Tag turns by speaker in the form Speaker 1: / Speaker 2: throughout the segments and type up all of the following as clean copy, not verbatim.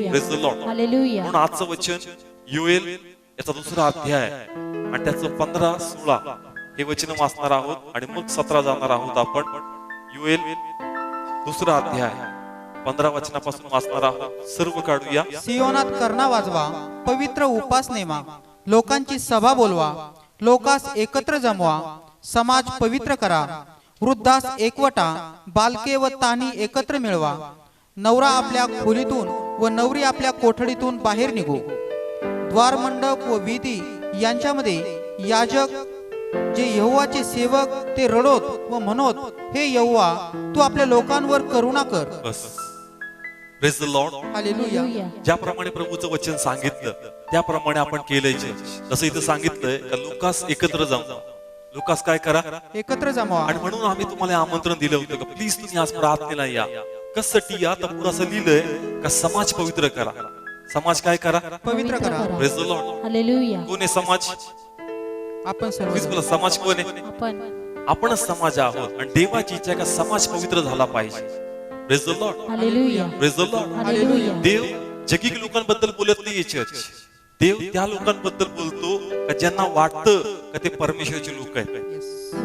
Speaker 1: Praise the Lord.
Speaker 2: Hallelujah.
Speaker 1: म्हणून आजचं वचन योएल याचा दुसरा अध्याय आणि त्याचं 15-16 हे वचन वाचणार आहोत आणि मग 17 जाणार आहोत आपण. योएल दुसरा अध्याय 15 वचनापासून वाचणार आहोत. सर्व काढूया.
Speaker 3: सियोनात कर्णा वाजवा, पवित्र उपास नेमा, लोकांची सभा बोलवा, लोकास एकत्र जमवा, समाज पवित्र करा, वृद्धास एकवटा, बालके व तानी एकत्र मिळवा, नवरा आपल्या खोलीतून व नवरी आपल्या कोठडीतून बाहेर निघो. द्वारमंडप व विधी यांच्यामध्ये याजक जे यहोवाचे सेवक ते रडोत व म्हणोत, हे यहोवा तू आपल्या लोकांवर करुणा कर.
Speaker 1: बस. Praise the Lord.
Speaker 3: हालेलुया.
Speaker 1: ज्याप्रमाणे प्रभूचं वचन सांगितलं त्याप्रमाणे आपण केलंय. जसं इथं सांगितलंय का लोकास एकत्र जमवा. लोकास काय करा?
Speaker 3: एकत्र जमवा.
Speaker 1: आणि म्हणून आम्ही तुम्हाला आमंत्रण दिलं होतं का प्लीज तुम्ही आज प्रार्थनेला या. कशासाठी या? तर पुढे असं लिहिलंय का समाज पवित्र करा. समाज काय करा?
Speaker 3: पवित्र करा.
Speaker 1: Praise the Lord.
Speaker 2: हालेलुया.
Speaker 1: कोण आहे समाज?
Speaker 3: आपण सर्व
Speaker 1: प्लीज बोला, समाज कोण आहे? आपणच समाज आहोत आणि देवाची इच्छा आहे का समाज पवित्र झाला पाहिजे. Praise the Lord.
Speaker 2: Hallelujah.
Speaker 1: Praise the Lord.
Speaker 2: Hallelujah.
Speaker 1: देव जगिक लोकांबद्दल बोलत नाहीये चर्च. देव त्या लोकांबद्दल बोलतो का ज्यांना वाटतं का ते परमेश्वराचे लोक आहेत.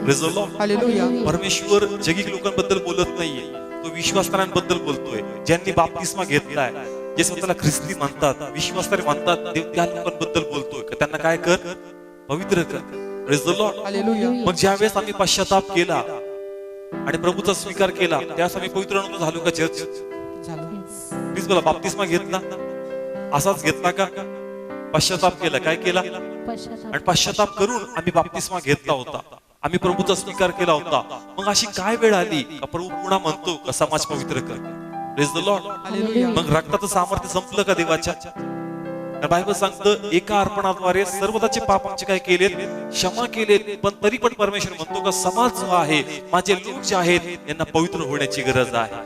Speaker 1: Praise the Lord.
Speaker 3: हालेलुया.
Speaker 1: परमेश्वर जगिक लोकांबद्दल बोलत नाहीये, तो विश्वासणाऱ्यांबद्दल बोलतोय. ज्यांनी बाप्तिस्मा घेतलाय, जे स्वतःला ख्रिस्ती म्हणतात, विश्वासणारे म्हणतात, देव त्या लोकांबद्दल बोलतोय का त्यांना काय कर? पवित्र कर. Praise the Lord.
Speaker 3: हालेलुया.
Speaker 1: मग ज्यावेळेस आम्ही पश्चाताप केला आणि प्रभूचा स्वीकार केला त्यावेळेस आम्ही पवित्र नव्हतो झालो का चर्च?
Speaker 3: झालं.
Speaker 1: प्लीज बोला, बाप्तिस्मा घेतला असाच घेतला का? पश्चाताप केला. काय केला? आणि पश्चाताप करून आम्ही बाप्तिस्मा घेतला होता, आम्ही प्रभूचा स्वीकार केला होता. मग अशी काय वेळ आली का प्रभू पुन्हा म्हणतो का समाज पवित्र कर. Praise the Lord.
Speaker 3: हालेलुया.
Speaker 1: मग रक्ताचं सामर्थ्य संपलं का देवाच्या? बायबल सांगतं एका अर्पणाद्वारे सर्वताचे पाप आमचे काय केलेत? क्षमा केलेत. पण तरी पण परमेश्वर म्हणतो का समाज जो आहे, माझे लोक जे आहेत, यांना पवित्र होण्याची गरज आहे.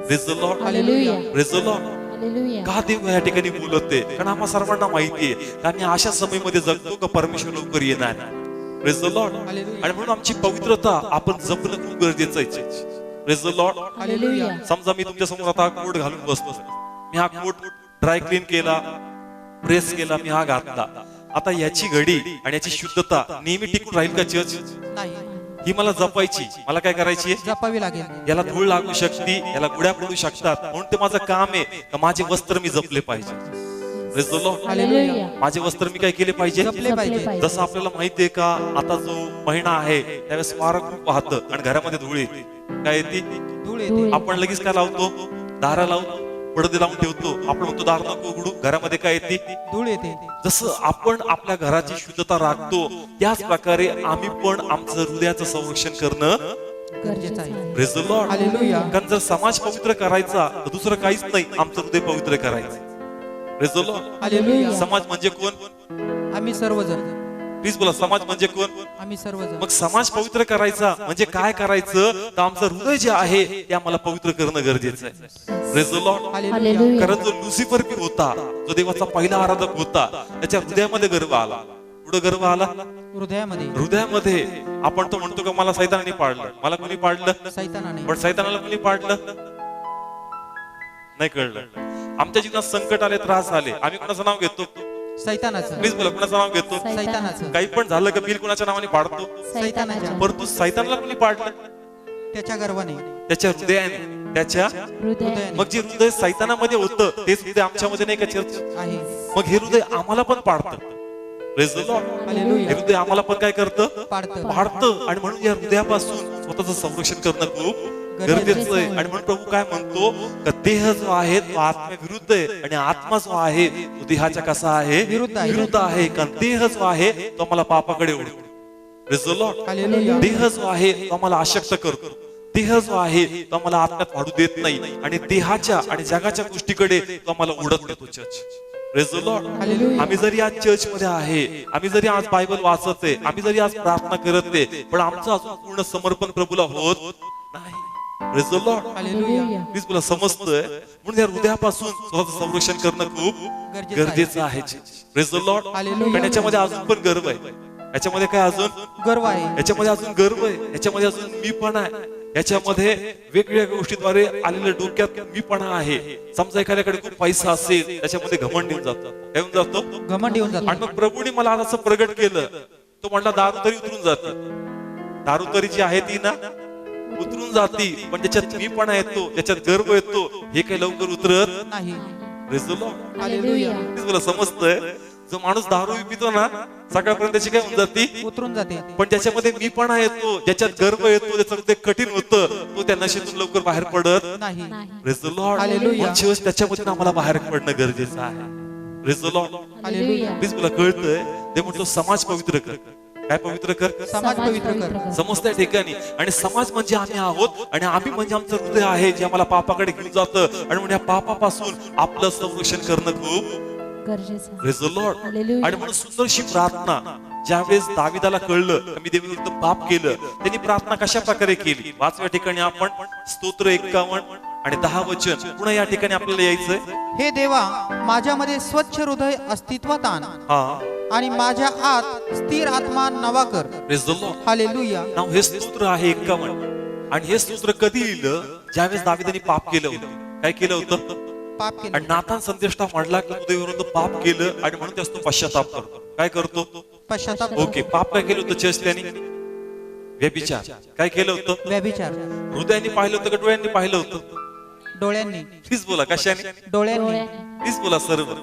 Speaker 1: Praise the Lord.
Speaker 2: Hallelujah.
Speaker 1: Praise the Lord.
Speaker 2: Hallelujah.
Speaker 1: का देव या ठिकाणी बोलते? कारण आम्हा सर्वांना माहितीये का आम्ही अशा समयमध्ये जगतो का परमेश्वर लवकर येणार. Praise the Lord.
Speaker 3: हालेलुया.
Speaker 1: आणि म्हणून आमची पवित्रता आपण जपणं खूप गरजेचं आहे. Praise the Lord.
Speaker 3: हालेलुया.
Speaker 1: समजा मी तुमच्या समोर आता कोट घालून बसतो, मी हा कोट ड्राय क्लीन केला, प्रेस केला, मी हा घातला. आता याची घडी आणि याची शुद्धता नेहमी टिकून राहील का चर्च?
Speaker 3: नाही,
Speaker 1: ही मला जपायची. मला काय करायची?
Speaker 3: जपावी लागेल.
Speaker 1: याला धूळ लागू शकते, याला गुड्या पडू शकतात. म्हणून ते माझं काम आहे का माझे वस्त्र मी जपले पाहिजे. Praise the Lord.
Speaker 2: हालेलुया.
Speaker 1: माझे वस्त्र मी काय केले पाहिजे?
Speaker 3: जपले पाहिजे.
Speaker 1: जसं आपल्याला माहितीये का आता जो महिना आहे त्यावेळेस वारं खूप वाहतं आणि घरामध्ये धूळ येते. काय येते?
Speaker 3: धूळ येते.
Speaker 1: आपण लगेच काय लावतो? दारा लावून पडदे लावून ठेवतो. आपण म्हणतो दार नको उघडू, घरामध्ये काय येते?
Speaker 3: धूळ येते.
Speaker 1: जसं आपण आपल्या घराची शुद्धता राखतो त्याच प्रकारे आम्ही पण आमचं हृदयाचं संरक्षण करणं
Speaker 3: गरजेचं आहे.
Speaker 1: Praise the Lord.
Speaker 3: हालेलुया.
Speaker 1: कारण जर समाज पवित्र करायचा तर दुसरं काहीच नाही, आमचं हृदय पवित्र करायचं. Praise the Lord.
Speaker 3: हालेलुया.
Speaker 1: समाज म्हणजे कोण?
Speaker 3: आम्ही सर्वजण.
Speaker 1: प्लीज बोला, समाज म्हणजे कोण?
Speaker 3: आम्ही सर्वजण.
Speaker 1: मग समाज पवित्र करायचा म्हणजे काय करायचं? तर आमचं हृदय जे आहे ते आम्हाला पवित्र करणं गरजेचं आहे. Praise the Lord.
Speaker 3: हालेलुया.
Speaker 1: कारण जो लुसिफर बी होता, जो देवाचा पहिला आराधक होता, त्याच्या हृदयामध्ये गर्व आला. पुढे गर्व आला
Speaker 3: हृदयामध्ये.
Speaker 1: हृदयामध्ये. आपण तो म्हणतो का मला सैतानाने पाडलं. मला कोणी पाडलं?
Speaker 3: सैतानाने.
Speaker 1: पण सैतानाला कोणी पाडलं? नाही कळलं. आमच्या जीवनात संकट आले, त्रास आले, आम्ही कोणाचं नाव घेतो?
Speaker 3: सैतानाचं.
Speaker 1: प्लीज बोला, कोणाचं नाव घेतो?
Speaker 3: सैतानाचं.
Speaker 1: काही पण झालं का बिल कोणाच्या नावाने पाडतो?
Speaker 3: सैतानाच्या.
Speaker 1: परंतु सैतानाला कोणी पाडलं?
Speaker 3: त्याच्या गर्वाने.
Speaker 1: त्याच्या हृदयाने. त्याच्या
Speaker 2: हृदय.
Speaker 1: मग जे हृदय सैतानामध्ये होतं तेच हृदय आमच्यामध्ये नाही का चर्च?
Speaker 3: आहे.
Speaker 1: मग हे हृदय आम्हाला पण पाडतं. Praise the Lord.
Speaker 3: हालेलुया.
Speaker 1: हे हृदय आम्हाला पण काय करतं?
Speaker 3: पाडतं.
Speaker 1: पाडतं. आणि म्हणून या हृदयापासून स्वतःचं संरक्षण करणं खूप गरजेचं आहे. आणि म्हणून प्रभू काय म्हणतो का देह जो आहे तो आत्म्या विरुद्ध आहे आणि आत्मा जो आहे तो देहाच्या कसा आहे?
Speaker 3: विरुद्ध आहे.
Speaker 1: विरुद्ध आहे. कारण देह जो आहे तो आम्हाला पापाकडे ओढतो. Praise the Lord.
Speaker 3: हालेलुया.
Speaker 1: देह जो आहे तो आम्हाला अशक्त करतो. देह जो आहे तो आम्हाला आत्म्यात वाढू देत नाही आणि देहाच्या आणि जगाच्या गोष्टीकडे तो आम्हाला ओढत नेतो. Church. Praise the Lord.
Speaker 3: Hallelujah.
Speaker 1: आम्ही जरी आज चर्च मध्ये आहे, आम्ही जरी आज बायबल वाचत आहे, आम्ही जरी आज प्रार्थना करत आहे, पण आमचं अजून पूर्ण समर्पण प्रभूला होत नाही. Praise the Lord.
Speaker 3: Hallelujah.
Speaker 1: Please बोला, समजतंय? म्हणून या हृदयापासून स्वतःचं संरक्षण करणं खूप गरजेचं आहे. Praise the Lord.
Speaker 3: हालेलुया.
Speaker 1: पण याच्यामध्ये अजून पण गर्व आहे. याच्यामध्ये काय अजून?
Speaker 3: गर्व आहे.
Speaker 1: याच्यामध्ये अजून गर्व आहे. याच्यामध्ये अजून मी पण आहे. याच्यामध्ये वेगवेगळ्या गोष्टीद्वारे आलेल्या डोक्यात मीपणा आहे. समजा एखाद्याकडे खूप पैसा असेल, त्याच्यामध्ये घमंड येऊन जातो. काय येऊन जातो?
Speaker 3: घमंड येऊन जातो.
Speaker 1: आणि मग प्रभूने मला आज असं प्रगट केलं, तो म्हटला दारू तरी उतरून जाते. दारू तरी जी आहे ती ना उतरून जाती, पण त्याच्यात मीपणा येतो, त्याच्यात गर्व येतो, हे काही लवकर उतरत
Speaker 3: नाही.
Speaker 1: Praise the Lord.
Speaker 3: हालेलुया.
Speaker 1: तुला समजतंय, जो माणूस दारू पितो ना सकाळपर्यंत त्याची काय होऊन जाती,
Speaker 3: उतरून जाते.
Speaker 1: पण त्याच्यामध्ये मीपणा येतो, ज्याच्यात गर्व येतो, ज्याचं ते कठीण होतं, तो त्या नशेतून लवकर बाहेर पडत
Speaker 3: नाही.
Speaker 1: Praise the Lord.
Speaker 3: हालेलुया.
Speaker 1: म्हणून दिवस त्याच्यामधून आम्हाला बाहेर पडणं गरजेचं आहे. Praise the Lord.
Speaker 3: Hallelujah.
Speaker 1: Please तुला कळतंय, ते म्हणतो समाज पवित्र कर. काय पवित्र कर?
Speaker 3: समाज पवित्र कर.
Speaker 1: समजत्या ठिकाणी. आणि समाज म्हणजे आम्ही आहोत, आणि आम्ही म्हणजे आमचं हृदय आहे, जे आम्हाला पापाकडे घेऊन जातं, आणि म्हणजे पापापासून आपलं संरक्षण करणं खूप
Speaker 2: गरजेचं आहे.
Speaker 1: Praise the Lord.
Speaker 2: हालेलुया.
Speaker 1: आणि म्हणून सुंदरशी प्रार्थना, ज्यावेळेस दाविदाला कळलं की मी देवाविरुद्ध पाप केलं, त्यांनी प्रार्थना कशा प्रकारे केली? 5व्या ठिकाणी आपण स्तोत्र 51 आणि 10 वचन पुन्हा या ठिकाणी आपल्याला यायचंय.
Speaker 3: हे देवा, माझ्यामध्ये स्वच्छ हृदय अस्तित्वात आण
Speaker 1: हा,
Speaker 3: आणि माझ्या आत स्थिर आत्मा नवा कर.
Speaker 1: Praise the Lord.
Speaker 3: हालेलुया.
Speaker 1: नाव हे स्तोत्र आहे 51. आणि हे स्तोत्र कधी लिहिलं? ज्यावेळेस दाविदाने पाप केलं होतं. काय केलं होतं?
Speaker 3: पाप केले.
Speaker 1: आणि नातान संदेष्टा म्हटला की तू देवाविरुद्ध पाप केलं, आणि म्हणून त्यास तो पश्चाताप करतो. काय करतो?
Speaker 3: पश्चाताप.
Speaker 1: ओके. पाप काय केलं होतं चर्च त्याने? व्यभिचार. काय केलं होतं?
Speaker 3: व्यभिचार.
Speaker 1: हृदयाने पाहिलं होतं का डोळ्यांनी पाहिलं होतं?
Speaker 3: डोळ्यांनी.
Speaker 1: प्लीज बोला, कशाने?
Speaker 3: डोळ्यांनी.
Speaker 1: प्लीज बोला सर्व.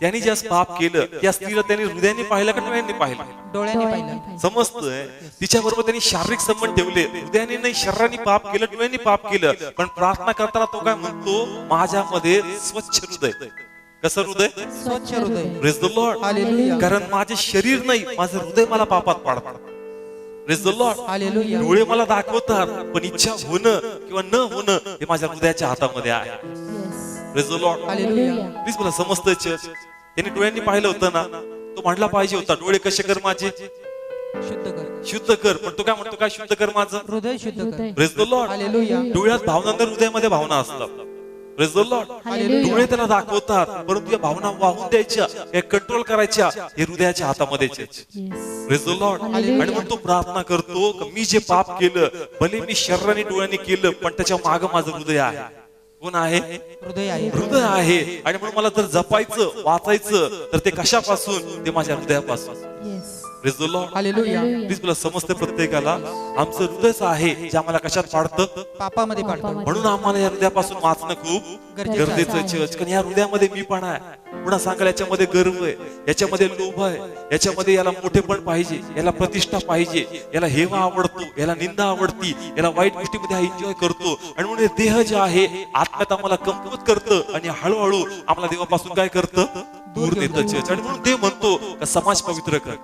Speaker 1: त्यांनी ज्यास पाप केलं त्या स्त्रीला त्यांनी हृदयाने पाहिलं का डोळ्यांनी पाहिलं?
Speaker 3: डोळ्यांनी पाहिलं.
Speaker 1: समजतंय? तिच्या बरोबर त्यांनी शारीरिक संबंध ठेवले. हृदयाने नाही, शरीराने पाप केलं, डोळ्यांनी पाप केलं. पण प्रार्थना करताना तो काय म्हणतो? माझ्यामध्ये स्वच्छ हृदय. कसं हृदय?
Speaker 3: स्वच्छ हृदय.
Speaker 1: Praise the Lord.
Speaker 3: हालेलुया.
Speaker 1: कारण माझे शरीर नाही, माझं हृदय मला पापात पाडतात. Praise the Lord.
Speaker 3: हालेलुया.
Speaker 1: डोळे मला दाखवतात, पण इच्छा होणं किंवा न होणं हे माझ्या हृदयाच्या हातामध्ये आहे.
Speaker 2: Yes.
Speaker 1: Praise the Lord.
Speaker 2: Hallelujah.
Speaker 1: Please मला समजतंय चर्च. त्यांनी डोळ्यांनी पाहिलं होतं ना, तो म्हणला पाहिजे होता डोळे कसे कर माझे?
Speaker 3: शुद्ध कर.
Speaker 1: शुद्ध कर. पण तो काय म्हणतो? काय शुद्ध कर माझं?
Speaker 3: हृदय शुद्ध कर.
Speaker 2: हृदय.
Speaker 1: Praise the Lord.
Speaker 3: हालेलुया.
Speaker 1: डोळ्यात भावना नाही, हृदयामध्ये भावना असतात. Praise the Lord.
Speaker 2: हालेलुया.
Speaker 1: डोळे त्याला दाखवतात, परंतु या भावना वाहून द्यायच्या, या कंट्रोल करायच्या, हे हृदयाच्या हातामध्ये आहे.
Speaker 2: Yes.
Speaker 1: Praise the Lord.
Speaker 2: Hallelujah.
Speaker 1: आणि मग तो प्रार्थना करतो की मी जे पाप केलं, भले मी शरीराने डोळ्याने केलं, पण त्याच्या मागं माझं हृदय आहे. कोण आहे?
Speaker 3: हृदय आहे.
Speaker 1: हृदय आहे. आणि म्हणून मला जर जपायचं, वाचायचं, तर ते कशापासून? ते माझ्या हृदयापासून.
Speaker 2: Yes.
Speaker 1: Praise the Lord.
Speaker 3: Hallelujah.
Speaker 1: Please तुला समजते प्रत्येकाला, आमचं हृदयच आहे जे आम्हाला कशात पाडतं?
Speaker 3: पापामध्ये पाडतो.
Speaker 1: म्हणून आम्हाला या हृदयापासून वाचणं खूप
Speaker 3: गरजेचं
Speaker 1: गरजेचं आहे चर्च. कारण या हृदयामध्ये मीपणा आहे. पुन्हा सांगाल, याच्यामध्ये गर्व आहे, याच्यामध्ये लोभ आहे, याच्यामध्ये याला मोठेपण पाहिजे, याला प्रतिष्ठा पाहिजे, याला हेवा आवडतो, याला निंदा आवडती, याला वाईट गोष्टीमध्ये हा एन्जॉय करतो. आणि म्हणून हे देह जे आहे आत्म्यात आम्हाला कमकुवत करतं, आणि हळूहळू आम्हाला देवापासून काय करतं? दूर नेतं चर्च. आणि म्हणून ते म्हणतो का समाज पवित्र कर.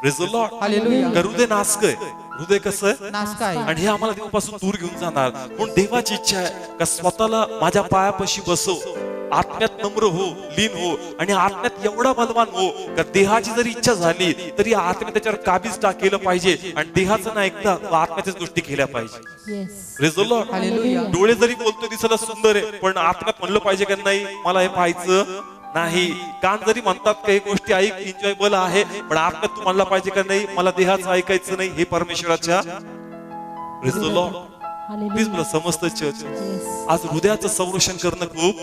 Speaker 1: Praise the Lord.
Speaker 3: हालेलुया.
Speaker 1: का हृदय नासक आहे? हृदय कसं आहे?
Speaker 3: नासका आहे.
Speaker 1: आणि हे आम्हाला देवापासून दूर घेऊन जाणार. म्हणून देवाची इच्छा आहे का स्वतःला माझ्या पायापाशी बसव, आत्म्यात नम्र हो, लीन हो, आणि आत्म्यात एवढा बलवान हो का देहाची जरी इच्छा झाली तरी आत्म्यात त्याच्यावर काबीज टाकलं पाहिजे, आणि देहाचं ना ऐकता आत्म्याच्याच गोष्टी केल्या पाहिजे.
Speaker 2: Yes.
Speaker 1: Praise the Lord.
Speaker 3: Hallelujah.
Speaker 1: डोळे जरी बोलतो दिसायला सुंदर आहे, पण आत्म्यात म्हणलं पाहिजे का नाही मला हे पाहायचं नाही. कान जरी म्हणतात काही गोष्टी ऐक, एन्जॉयबल आहे, पण आत्म्यात तू म्हणला पाहिजे का नाही मला देहाचं ऐकायचं नाही. हे परमेश्वराच्या Praise the Lord. प्लीज मला समजतं चर्च.
Speaker 2: Yes.
Speaker 1: आज हृदयाचं संरक्षण करणं खूप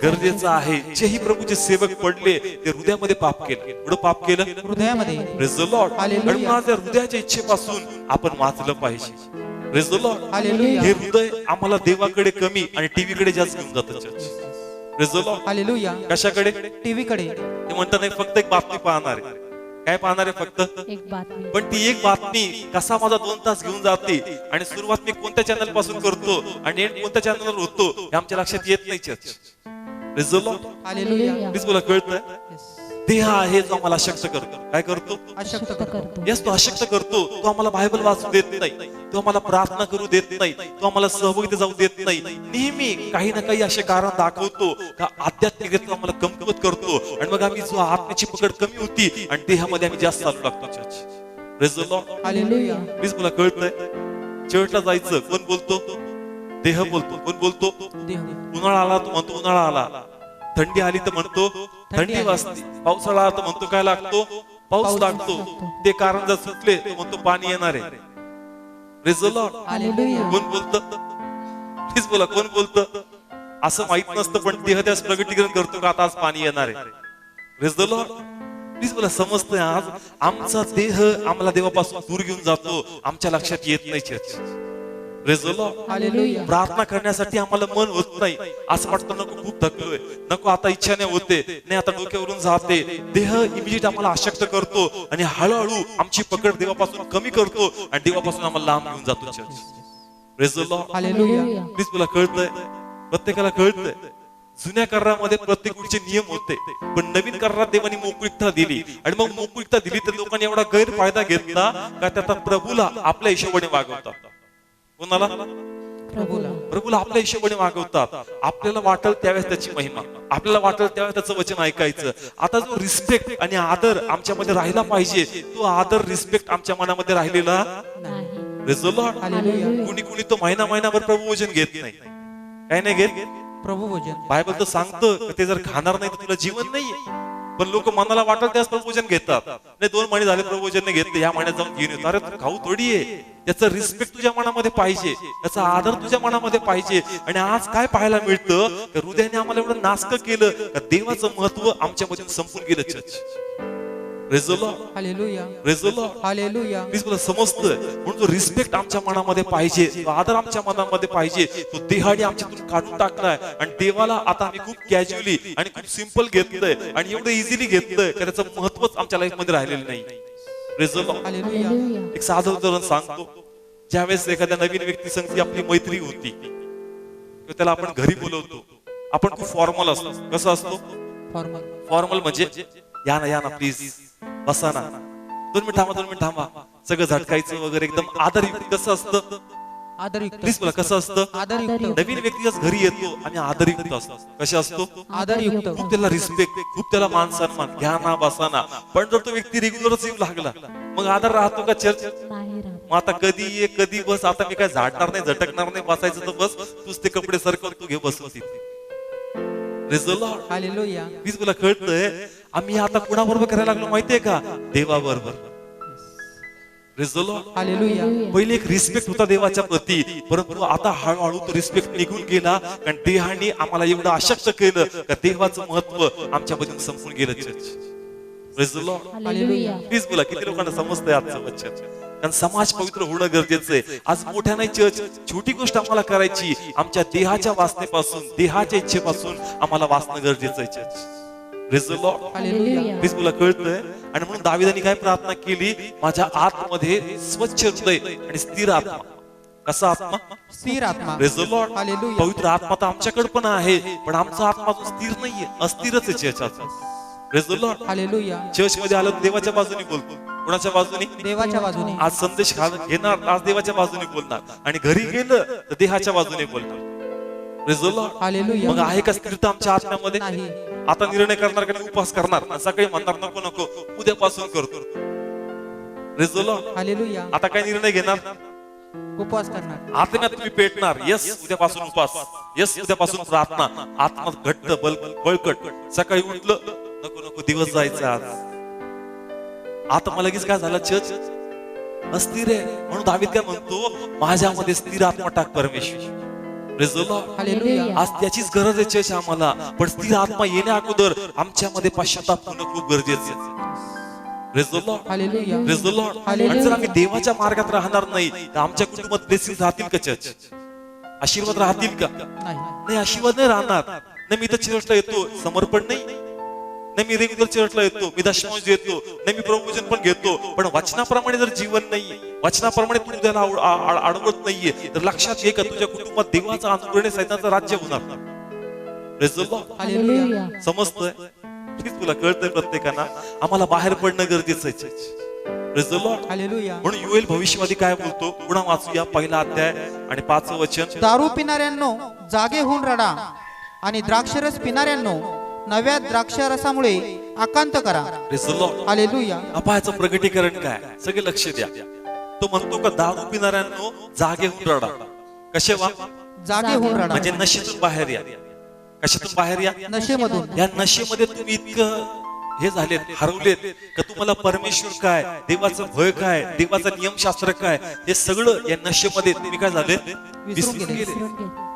Speaker 1: गरजेचं आहे. जेही प्रभूचे सेवक पडले ते हृदयामध्ये पाप केलं. एवढं पाप केलं
Speaker 3: हृदयामध्ये.
Speaker 1: Praise the Lord.
Speaker 3: हालेलुया.
Speaker 1: आणि माझ्या हृदयाच्या इच्छेपासून आपण वाचलं पाहिजे. Praise the Lord.
Speaker 3: हालेलुया.
Speaker 1: हे हृदय आम्हाला देवाकडे कमी आणि टीव्ही कडे जास्त घेऊन जातं church. Praise the Lord.
Speaker 3: Hallelujah.
Speaker 1: कशाकडे?
Speaker 3: टीव्ही कडे.
Speaker 1: ते म्हणतात नाही फक्त एक बातमी पाहणार आहे. काय पाहणार आहे? फक्त
Speaker 2: एक बातमी.
Speaker 1: पण ती एक बातमी कसा माझा 2 तास घेऊन जाते, आणि सुरुवात मी कोणत्या चॅनल पासून करतो आणि एंड कोणत्या चॅनलवर होतो हे आमच्या लक्षात येत नाही church. Praise the Lord.
Speaker 3: Hallelujah.
Speaker 1: Please मला कळतंय? देह आहे जो आम्हाला अशक्त करतो. काय करतो?
Speaker 3: अशक्त करतो.
Speaker 1: यस, तो अशक्त करतो. तो आम्हाला बायबल वाचू देत नाही, तो आम्हाला प्रार्थना करू देत नाही, तो आम्हाला सहभागी जाऊ देत नाही. नेहमी काही ना काही असे कारण दाखवतो का आध्यात्मिकतेत आम्हाला कमकुवत करतो, आणि मग आम्ही जो आत्म्याची पकड कमी होती आणि देहामध्ये आम्ही जास्त चालू लागतो church. Praise the Lord.
Speaker 3: Hallelujah.
Speaker 1: Please मला कळतंय? चर्चला जायचं कोण बोलतो? देह बोलतो. कोण बोलतो?
Speaker 3: देह.
Speaker 1: उन्हाळा आला तो म्हणतो उन्हाळा आला, थंडी आली तर म्हणतो थंडी वाजते, पावसाळा आला तर म्हणतो काय लागतो? पाऊस लागतो. ते कारण जर सुटले तर म्हणतो पाणी येणार आहे. Praise the Lord.
Speaker 3: हालेलुया.
Speaker 1: कोण बोलतं? प्लीज बोला, कोण बोलतं? असं माहित नसतं पण देह त्यास प्रगटीकरण करतो का आता आज पाणी येणार आहे. Praise the Lord. प्लीज बोला, समजतंय आज आमचा देह आम्हाला देवापासून दूर घेऊन जातो, आमच्या लक्षात येत नाही church. Praise the Lord.
Speaker 3: Hallelujah.
Speaker 1: प्रार्थना करण्यासाठी आम्हाला मन होत नाही, असं वाटतं नको खूप थकलोय, नको आता इच्छा नाही होते, नाही आता डोक्यावरून जाते. देह इमिजिएट आम्हाला अशक्त करतो आणि हळूहळू आमची पकड देवापासून कमी करतो आणि देवापासून आम्हाला लांब घेऊन जातो church. Praise the Lord.
Speaker 3: Hallelujah.
Speaker 1: Please मला कळतंय, प्रत्येकाला कळतंय. जुन्या करारामध्ये प्रत्येक गोष्टीचे नियम होते, पण नवीन करारात देवाने मोकळीकता दिली आणि मग मोकळीकता दिली तर लोकांनी एवढा गैरफायदा घेतला का त्याचा प्रभूला आपल्या हिशोबाने वागवतात. कोणाला? प्रभूला आपल्या हिशोबाने वागवतात. आपल्याला वाटेल त्यावेळेस त्याची महिमा, आपल्याला वाटेल त्यावेळेस त्याचं वचन ऐकायचं. आता जो रिस्पेक्ट आणि आदर आमच्यामध्ये राहिला पाहिजे, तो आदर रिस्पेक्ट आमच्या मनामध्ये राहिलेला Praise the Lord.
Speaker 3: हालेलुया.
Speaker 1: कुणी कुणी तो महिनाभर प्रभू वचन घेत नाही. काय नाही घेत?
Speaker 3: प्रभू भोजन.
Speaker 1: बायबल तर सांगतं ते जर खाणार नाही तर तुला जीवन नाहीये. पण लोक मनाला वाटेल त्याच प्रभूजन घेतात. नाही 2 महिने झाले प्रभूजन नाही घेतले, या महिन्यात जाऊन घेऊन येतो. अरे तू खाऊ थोडी आहे. त्याचा रिस्पेक्ट तुझ्या मनामध्ये पाहिजे, त्याचा आदर तुझ्या मनामध्ये पाहिजे. आणि आज काय पाहायला मिळतं, हृदयाने आम्हाला एवढं नासक केलं का देवाचं महत्व आमच्यामधून संपून गेलं church. Praise the Lord.
Speaker 3: Hallelujah.
Speaker 1: Praise the Lord.
Speaker 3: Hallelujah.
Speaker 1: Please मला समजतं. म्हणून तो रिस्पेक्ट आमच्या मनामध्ये पाहिजे, तो आदर आमच्या मनामध्ये पाहिजे. तो देहाने आमच्यातून काढून टाकलाय आणि देवाला आता आम्ही खूप कॅज्युअली आणि खूप सिंपल घेतलंय आणि एवढं इझिली घेतलंय का त्याचं महत्वच आमच्या लाईफ मध्ये राहिलेलं नाही. Praise the Lord.
Speaker 3: हालेलुया.
Speaker 1: एक साधं उदाहरण सांगतो. ज्यावेळेस एखाद्या नवीन व्यक्ती संगती आपली मैत्री होती किंवा त्याला आपण घरी बोलवतो, आपण खूप फॉर्मल असतो. कसं असतो?
Speaker 3: फॉर्मल.
Speaker 1: फॉर्मल म्हणजे या ना प्लीज, बसा ना, 2 मिनिट थांबा, सगळं झटकायचं वगैरे, एकदम आदरयुक्त. कसं असतं?
Speaker 3: आदरयुक्त.
Speaker 1: प्लीज बोला, कसं असतं?
Speaker 3: आदरयुक्त.
Speaker 1: नवीन व्यक्तीच्याच घरी येतो आणि आदरयुक्त असतो. कसे असतो?
Speaker 3: आदरयुक्त.
Speaker 1: खूप त्याला रिस्पेक्ट, खूप त्याला मान सन्मान, घ्या ना बसा ना. पण जर तो व्यक्ती रेग्युलरच येऊ लागला मग आदर राहतो का चर्च? मग आता कधी ये कधी बस, आता मी काय झाडणार नाही, झटकणार नाही, बसायचं तर बस, तूच ते कपडे सरकव, तू घे बसून तिथे. Praise the Lord.
Speaker 3: Hallelujah.
Speaker 1: Please बोला, कळतंय आम्ही आता कुणाबरोबर करायला लागलो माहितीये का? देवाबरोबर. Praise the Lord.
Speaker 3: हालेलुया.
Speaker 1: पहिले एक रिस्पेक्ट होता देवाच्या प्रती, परंतु आता हळूहळू तो रिस्पेक्ट निघून गेला कारण देहाने आम्हाला एवढं अशक्त केलं का देवाचं महत्व आमच्यापासून संपून गेलं church. Praise the Lord.
Speaker 3: Hallelujah.
Speaker 1: Please बोला, किती लोकांना समजतंय आजचं वचन? कारण समाज पवित्र होणं गरजेचं आहे. आज मोठ्या नाही चर्च, छोटी गोष्ट आम्हाला करायची, आमच्या देहाच्या वासनेपासून, देहाच्या इच्छेपासून आम्हाला वाचणं गरजेचं आहे church. Praise the Lord.
Speaker 3: Hallelujah.
Speaker 1: Please बोला, कळतंय? आणि म्हणून दाविदाने काय प्रार्थना केली? माझ्या आतमध्ये स्वच्छ हृदय आणि स्थिर आत्मा. कसा आत्मा?
Speaker 3: स्थिर आत्मा.
Speaker 1: Praise the Lord.
Speaker 3: हालेलुया.
Speaker 1: पवित्र आत्मा तर आमच्याकडे पण आहे, पण आमचा आत्मा अजून स्थिर नाहीये, अस्थिरच आहे चर्चाचा. Praise the Lord.
Speaker 3: Hallelujah.
Speaker 1: Church मध्ये आलं तर देवाच्या बाजूने बोलतो. कोणाच्या बाजूने?
Speaker 3: देवाच्या बाजूने.
Speaker 1: आज संदेश घेणार, आज देवाच्या बाजूने बोलणार, आणि घरी गेलं तर देहाच्या बाजूने बोलणार. Praise the Lord.
Speaker 3: हालेलुया.
Speaker 1: मग आहे का स्थिरता आमच्या आत्म्यामध्ये?
Speaker 3: नाही.
Speaker 1: आता निर्णय करणार का उपवास करणार, सकाळी म्हणणार नको नको उद्यापासून करतो. Praise the Lord.
Speaker 3: हालेलुया.
Speaker 1: आता काय निर्णय घेणार?
Speaker 3: उपवास करणार.
Speaker 1: आत्म्यात तुम्ही पेटणार. यस, उद्यापासून उपवास. यस, उद्यापासून प्रार्थना. आत्मा घट्ट बळकट. सकाळी उठलं नको नको दिवस जायचा आज. आत्मा लगेच काय झाला? चर्च अस्थिर आहे. म्हणून दावीद काय म्हणतो? माझ्यामध्ये स्थिर आत्मा टाक परमेश्वर. Praise the Lord.
Speaker 3: हालेलुया.
Speaker 1: आज त्याचीच गरज आहे चर्च आम्हाला. पण स्थिर आत्मा येण्या अगोदर आमच्यामध्ये पश्चाताप होणं खूप गरजेचं आहे. Praise the Lord.
Speaker 3: Hallelujah.
Speaker 1: Praise the Lord.
Speaker 3: Hallelujah.
Speaker 1: आणि जर आम्ही देवाच्या मार्गात राहणार नाही तर आमच्या कुटुंबात ब्लेसिंग राहतील का चर्च? आशीर्वाद राहतील का?
Speaker 3: नाही.
Speaker 1: नाही, आशीर्वाद नाही राहणार. नाही, मी तर चर्चला येतो, समर्पण नाही, मी रेग्युलर चर्चला येतो, मी दशमांश देतो, नाही मी प्रभुवचन पण घेतो, पण वचनाप्रमाणे जर जीवन नाही, वचनाप्रमाणे तू त्याला अडवत नाहीये, तर लक्षात घे का तुझ्या कुटुंबात देवाचा अनुग्रह सैतानाचं राज्य होणार. Praise the Lord.
Speaker 3: हालेलुया.
Speaker 1: समजतंय? ठीक, तुला कळतंय? प्रत्येकाला आम्हाला बाहेर पडणं गरजेचं आहे. Praise the Lord.
Speaker 3: हालेलुया.
Speaker 1: म्हणून योएल भविष्यवादी काय बोलतो? पुन्हा वाचूया 1 अध्याय आणि 5 वचन.
Speaker 3: दारू पिणाऱ्यांनो जागे होऊन रडा आणि द्राक्षरस पिणाऱ्यांनो नव्या द्राक्षरसामुळे आकांत करा.
Speaker 1: Praise the Lord.
Speaker 3: हालेलुया.
Speaker 1: अपायाचं प्रगटीकरण काय? सगळे लक्ष द्या. तो म्हणतो का दारू पिणाऱ्यांनो जागे होऊन रडा. कसे वा?
Speaker 3: जागे होऊन रडा.
Speaker 1: म्हणजे नशेतून बाहेर या. कशातून बाहेर या?
Speaker 3: नशेमधून.
Speaker 1: या नशेमध्ये तुम्ही इतकं हे झालेत, हरवलेत का तुम्हाला परमेश्वर काय, देवाचं भय काय, देवाचं नियमशास्त्र काय, हे सगळं या नशेमध्ये तुम्ही काय झाले, विसरून गेले.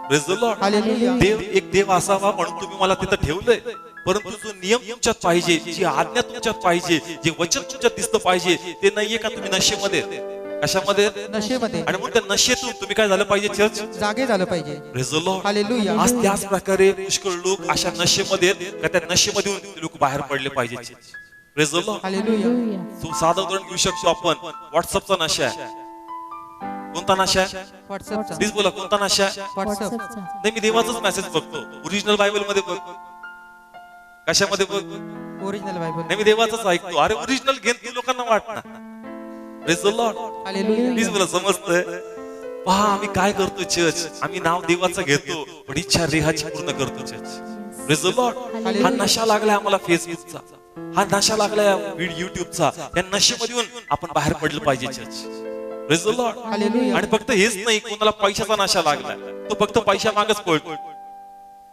Speaker 1: Praise the Lord.
Speaker 3: हालेलुया.
Speaker 1: एक देव असावा म्हणून तुम्ही मला तिथं ठेवलंय, परंतु जो नियम तुमच्यात पाहिजे, जी आज्ञा तुमच्यात पाहिजे, जे वचन तुमच्यात दिसतं पाहिजे, ते नाहीये का तुम्ही नशेमध्ये, कशामध्ये,
Speaker 3: नशेमध्ये.
Speaker 1: आणि मग त्या नशेतून तुम्ही काय झालं पाहिजे, चर्च
Speaker 3: जागे झालं पाहिजे.
Speaker 1: Praise the Lord.
Speaker 3: हालेलुया.
Speaker 1: आज त्याच प्रकारे पुष्कळ लोक अशा नशेमध्ये आहेत का त्या नशेमधून लोक बाहेर पडले पाहिजे. Praise the Lord.
Speaker 3: हालेलुया.
Speaker 1: साधं उदाहरण घेऊ शकतो आपण, व्हॉट्सअपचा नशा आहे. कोणता नशा आहे?
Speaker 3: व्हॉट्सअपचा.
Speaker 1: प्लीज बोला, कोणता नशा आहे?
Speaker 3: व्हॉट्सअप.
Speaker 1: नाही, मी देवाचाच मेसेज बघतो, ओरिजिनल बायबल मध्ये बघ, कशामध्ये बघ,
Speaker 3: ओरिजिनल बायबल.
Speaker 1: नाही मी देवाचाच ऐकतो. अरे ओरिजिनल घेत की लोकांना वाटणार. Praise the Lord.
Speaker 3: Hallelujah.
Speaker 1: Please मला समजतंय. पहा आम्ही काय करतो चर्च, आम्ही नाव देवाचं घेतो पण इच्छा रेहाची पूर्ण करतो चर्च. Praise the Lord. हा नशा लागलाय आम्हाला फेसबुकचा, हा नशा लागलाय युट्यूबचा. या नशेमधून आपण बाहेर पडलं पाहिजे church. Praise the Lord.
Speaker 3: Hallelujah.
Speaker 1: आणि फक्त हेच नाही, कोणाला पैशाचा नशा लागलाय, तो फक्त पैशा मागच पळतो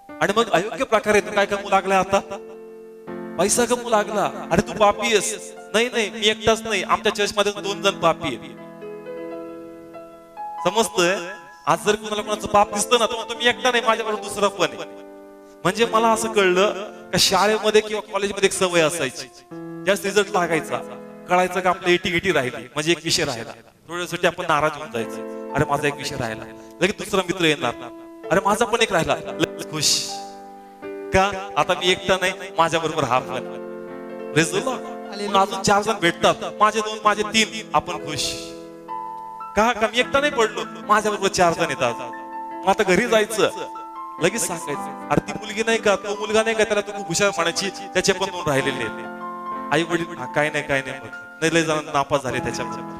Speaker 1: आणि मग अयोग्य प्रकारे तो काय कमवू लागलाय, आता पैसा कमवू लागला. अरे तू पापी आहेस. नाही नाही, मी एकटाच नाही, आमच्या चर्च मध्ये 2 जण पापी आहेत. समजतंय? आज जर कोणाला कोणाचं पाप दिसतं ना, तर म्हणतो मी एकटा नाही, माझ्याबरोबर दुसरा पण आहे. म्हणजे मला असं कळलं का शाळेमध्ये किंवा कॉलेजमध्ये एक सवय असायची, ज्याच रिझल्ट लागायचा कळायचं का आपलं 80 राहिली, म्हणजे एक विषय राहिला, थोड्यासाठी आपण नाराज होऊन जायचं, अरे माझा एक विषय राहिला. लगेच दुसरा मित्र येणार, अरे माझा पण एक राहिला, लगेच खुश का, आता मी एकटा नाही, माझ्या बरोबर हा पण. Praise the Lord. मग अजून 4 जण भेटतात, माझे 2 माझे 3, आपण खुश का, मी एकटा नाही पडलो, माझ्या बरोबर 4 जण येतात. मग आता घरी जायचं, लगेच सांगायचं, अरे ती मुलगी नाही का, तो मुलगा नाही का, त्याला तू खूप हुशार म्हणायची, त्याचे पण 2 राहिलेले. आई वडील काय नाही काय नाही, नाही लय जणांना नापास झाले त्याच्याबरोबर.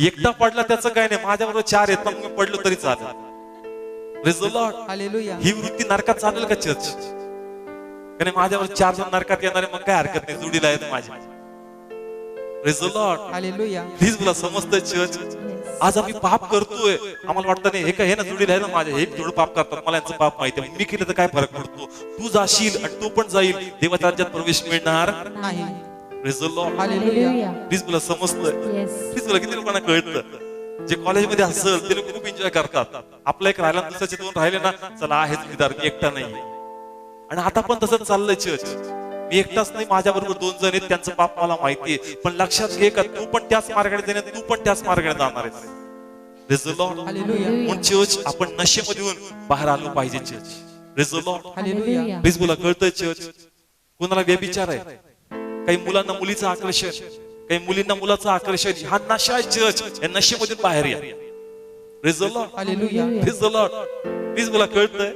Speaker 1: एकटा पडला त्याचं काय नाही, माझ्या बरोबर 4 आहेत, मग मी पडलो तरी चालेल. Praise the Lord.
Speaker 3: हालेलुया.
Speaker 1: ही वृत्ती नरकात चालेल का चर्च? कारण माझ्यावर 4 जण नरकात येणारे, मग काय हरकत नाही, जोडीला आहेत माझ्या. Praise the Lord.
Speaker 3: Hallelujah.
Speaker 1: Please मला समजतंय चर्च. आज आम्ही पाप करतोय, आम्हाला वाटतं नाही हे काय, हे ना जोडीला आहे ना माझ्या, हे थोडं पाप करतात, मला यांचं पाप माहिती आहे, मी केलं तर काय फरक पडतो. तू जाशील आणि तो पण जाईल, देवाच्या राज्यात प्रवेश मिळणार
Speaker 3: नाही.
Speaker 1: Praise the Lord.
Speaker 3: Hallelujah.
Speaker 1: Please मला समजतंय. प्लीज मला किती लोकांना कळतं, जे कॉलेजमध्ये असेल ते लोक खूप एन्जॉय करतात. आपलं एक राहिला, दुसऱ्याचे 2 राहिले ना, चला आहे जोडीदार, मी एकटा नाही. आणि आता पण तसंच चाललंय चर्च, मी एकटाच नाही, माझ्या बरोबर 2 जण आहेत, त्यांचं पाप मला माहितीये, पण लक्षात घे का तू पण त्याच मार्गाने जाणार, तू पण त्याच मार्गाने जाणार आहेस. Praise the Lord.
Speaker 3: हालेलुया.
Speaker 1: म्हणून चर्च आपण नशेमधून बाहेर आलो पाहिजे church. Praise the Lord.
Speaker 3: Hallelujah.
Speaker 1: Please बोला, कळतंय चर्च. कोणाला व्यभिचार आहे, काही मुलांना मुलीचं आकर्षण, काही मुलींना मुलाचं आकर्षण, हा नशा आहे चर्च, या नशेमधून बाहेर या. Praise the Lord.
Speaker 3: Hallelujah.
Speaker 1: Praise the Lord. Please बोला, कळतंय.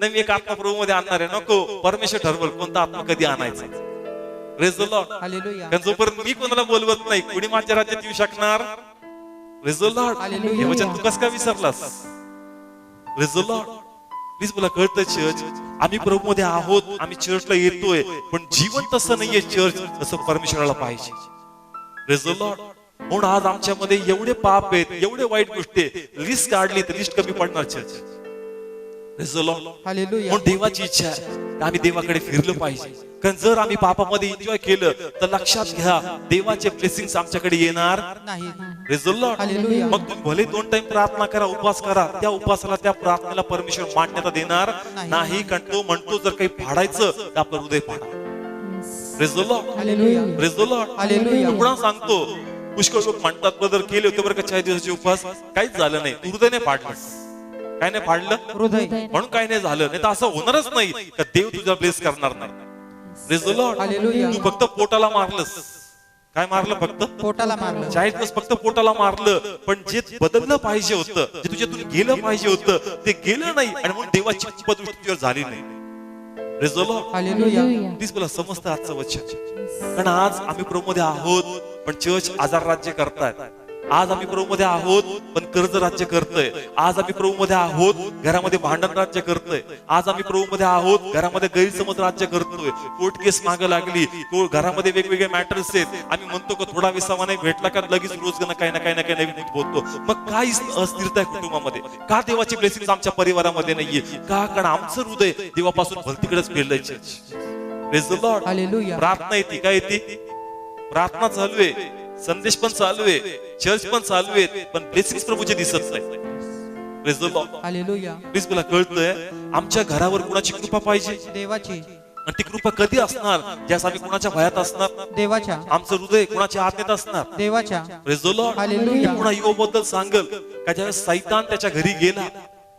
Speaker 1: नाही मी एक आत्मा प्रभू मध्ये आणणार आहे, नको, परमेश्वर ठरवल कोणता आत्मा कधी आणायचा. Praise the Lord.
Speaker 3: हालेलुया.
Speaker 1: कारण जोपर्यंत मी कोणाला बोलवत नाही, कोणी माझ्या राज्यात येऊ शकणार. Praise the Lord.
Speaker 3: हालेलुया.
Speaker 1: हे वचन तू कसं काय विसरलास? Praise the Lord. प्लीज बोला, कळतंय चर्च. आम्ही प्रभू मध्ये आहोत, आम्ही चर्चला येतोय, पण जीवन तसं नाहीये चर्च जसं परमेश्वराला पाहिजे. Praise the Lord. म्हणून आज आमच्यामध्ये एवढे पाप आहेत, एवढे वाईट गोष्टी आहेत, लिस्ट काढली तर लिस्ट कमी पडणार church. Praise the Lord.
Speaker 3: Hallelujah.
Speaker 1: म्हणून देवाची इच्छा आहे की आम्ही देवाकडे फिरलो पाहिजे. कारण जर आम्ही पापामध्ये एन्जॉय केलं तर लक्षात घ्या, देवाचे ब्लेसिंग्स आमच्याकडे येणार
Speaker 3: नाही.
Speaker 1: Praise the Lord.
Speaker 3: हालेलुया.
Speaker 1: मग तुम्ही भले 2 टाइम प्रार्थना करा, उपवास करा, त्या उपवासाला, त्या प्रार्थनेला परमेश्वर मान्यता देणार नाही. कारण तो म्हणतो जर काही फाडायचं तर आपलं हृदय फाडा. Praise the Lord.
Speaker 3: Hallelujah.
Speaker 1: Praise the Lord.
Speaker 3: Hallelujah.
Speaker 1: तो पुन्हा सांगतो, पुष्कळ लोक म्हणतात ब्रदर केले होते बरं का 40 दिवसाचे उपवास, काहीच झालं नाही, तू हृदय नाही फाडलंस. काय नाही फाडलं?
Speaker 3: हृदय.
Speaker 1: म्हणून काय नाही झालं. नाही तर असं होणारच नाही का देव तुझा ब्लेस करणार नाही. Praise the Lord.
Speaker 3: हालेलुया.
Speaker 1: तू फक्त पोटाला मारलंस. काय मारलं? फक्त
Speaker 3: पोटाला मारलं.
Speaker 1: 40 दिवस फक्त पोटाला मारलं, पण जे बदललं पाहिजे होतं, जे तुझ्यातून गेलं पाहिजे होतं, ते गेलं नाही, आणि म्हणून देवाची कृपा तुझ्यावर झाली नाही. Praise the Lord.
Speaker 3: Hallelujah.
Speaker 1: Please मला समजतं आजचं वचन. कारण आज आम्ही प्रभूमध्ये आहोत, पण चर्च आजार राज्य करतायत. आज आम्ही प्रभूमध्ये आहोत, पण कर्ज राज्य करतोय. आज आम्ही प्रभूमध्ये आहोत, घरामध्ये भांडण राज्य करतोय. आज आम्ही प्रभूमध्ये आहोत, घरामध्ये गैरसमज राज्य करतोय. कोर्ट केस मागे लागली, घरामध्ये वेगवेगळे मॅटर्स आहेत. आम्ही म्हणतो का थोडा विसावा नाही भेटला का लगेच रोज काही ना काही नवीन बोलतो. मग काय अस्थिरता आहे कुटुंबामध्ये? का देवाची ब्लेसिंग आमच्या परिवारामध्ये नाहीये? का? कारण आमचं हृदय देवापासून भलतीकडेच फिरलंय. Praise the Lord.
Speaker 3: हालेलुया.
Speaker 1: प्रार्थना येते काय येते? प्रार्थना चालू आहे, संदेश पण चालू आहे, चर्च पण चालू आहे, पण ब्लेसिंग्स प्रभूचे दिसत नाही. Praise the Lord.
Speaker 3: Hallelujah.
Speaker 1: Please मला कळतंय आमच्या घरावर कुणाची कृपा पाहिजे,
Speaker 3: देवाची,
Speaker 1: आणि ती कृपा कधी असणार? ज्यास आम्ही कुणाच्या भयात असणार,
Speaker 3: देवाच्या,
Speaker 1: आमचं हृदय कुणाच्या आज्ञेत असणार.
Speaker 3: देवाच्या.
Speaker 1: Praise the Lord.
Speaker 3: हालेलुया.
Speaker 1: मी पुन्हा योबबद्दल सांगल का ज्यावेळेस सैतान त्याच्या घरी गेला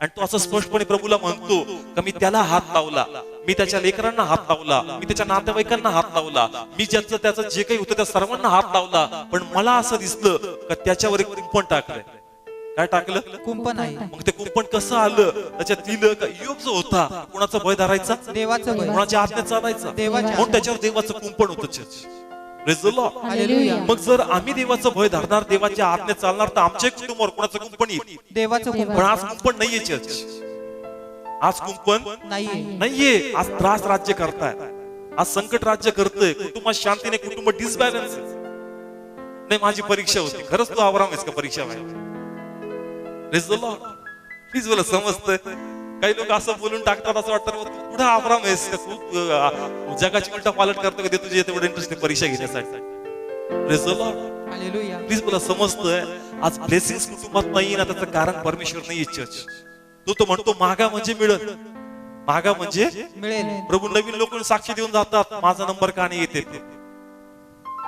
Speaker 1: आणि तो असं स्पष्टपणे प्रभूला म्हणतो का मी त्याला हात लावला, मी त्याच्या लेकरांना हात लावला, मी त्याच्या नातेवाईकांना हात लावला, मी ज्याचं त्याचं जे काही होतं त्या सर्वांना हात लावला, पण मला असं दिसलं का त्याच्यावर एक कुंपण टाकलंय. काय टाकलं?
Speaker 3: कुंपण आहे.
Speaker 1: मग ते कुंपण कसं आलं? त्याच्यात लिहिलं का योग जो होता कोणाचा भय धरायचा,
Speaker 3: देवाचं भय,
Speaker 1: कोणाच्या आज्ञेत चालायचा,
Speaker 3: देवाच्या.
Speaker 1: म्हणून त्याच्यावर देवाचं कुंपण होतं church. Praise the Lord.
Speaker 3: Hallelujah.
Speaker 1: मग जर आम्ही देवाचं भय धरणार, देवाच्या आज्ञेत चालणार, तर आमच्या कुटुंबावर कोणाचं कुंपण येईल?
Speaker 3: देवाचं
Speaker 1: पण
Speaker 3: कुंपण
Speaker 1: आज कुंपण नाहीये चर्च, आज कुंपण
Speaker 3: नाहीये.
Speaker 1: नाहीये. आज त्रास राज्य करताय, आज संकट राज्य करतंय, कुटुंबात शांतीने कुटुंब डिसबॅलन्स. नाही माझी परीक्षा होती, खरंच तू आराम आहेस का परीक्षा व्हायची? Praise the Lord. प्लीज मला समजतंय. काही लोक असं बोलून टाकतात, असं वाटतं पुढे आराम आहेस का, खूप जगाची उलटा पालट करतो का ते तुझे तेवढं इंटरेस्ट परीक्षा घेण्यासाठी. Praise the Lord.
Speaker 3: Hallelujah.
Speaker 1: Please मला समजतंय आज ब्लेसिंग्स कुटुंबात नाही ना, त्याचं कारण परमेश्वर नाहीये चर्च. तो म्हणतो मागा म्हणजे मिळेल, मागा म्हणजे
Speaker 3: मिळेल.
Speaker 1: प्रभू नवीन लोक साक्षी देऊन जातात, माझा नंबर का नाही येते.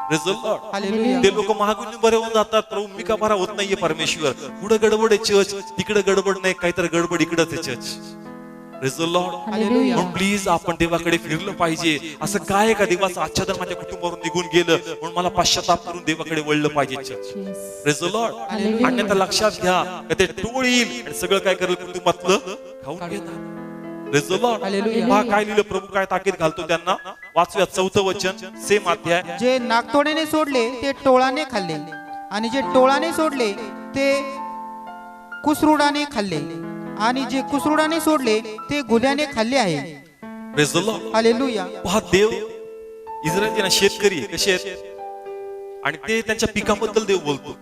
Speaker 1: Praise the Lord.
Speaker 3: हालेलुया.
Speaker 1: ते लोक मागून बरे होऊन जातात, प्रभू मी का बरा होत नाहीये परमेश्वर. पुढे गडबड आहे चर्च, तिकडे गडबड नाही, काहीतरी गडबड इकडंच आहे church. Praise the Lord.
Speaker 3: Hallelujah.
Speaker 1: म्हणून प्लीज आपण देवाकडे फिरलं पाहिजे. असं काय आहे का देवाचं आच्छादन माझ्या कुटुंबावरून निघून गेलं म्हणून मला पश्चाताप करून देवाकडे वळलं पाहिजे church. Praise the Lord.
Speaker 3: Hallelujah.
Speaker 1: अन्यथा लक्षात घ्या का ते टोळ येईल आणि सगळं काय करेल कुटुंबातलं खाऊन घेणार. Praise the Lord.
Speaker 3: हालेलुया.
Speaker 1: पहा काय लिहिलं, प्रभू काय ताकीद घालतो त्यांना. वाचूया 4थं वचन, सेम अध्याय.
Speaker 3: जे नागतोड्याने सोडले ते टोळाने खाल्ले, आणि जे टोळाने सोडले ते कुसरुडाने खाल्ले, आणि जे कुसरुडाने सोडले ते गुल्याने खाल्ले आहे.
Speaker 1: Praise the Lord.
Speaker 3: हालेलुया.
Speaker 1: पहा देव, इस्रायली ना शेतकरी कसे आहेत आणि ते त्यांच्या पिकाबद्दल देव बोलतो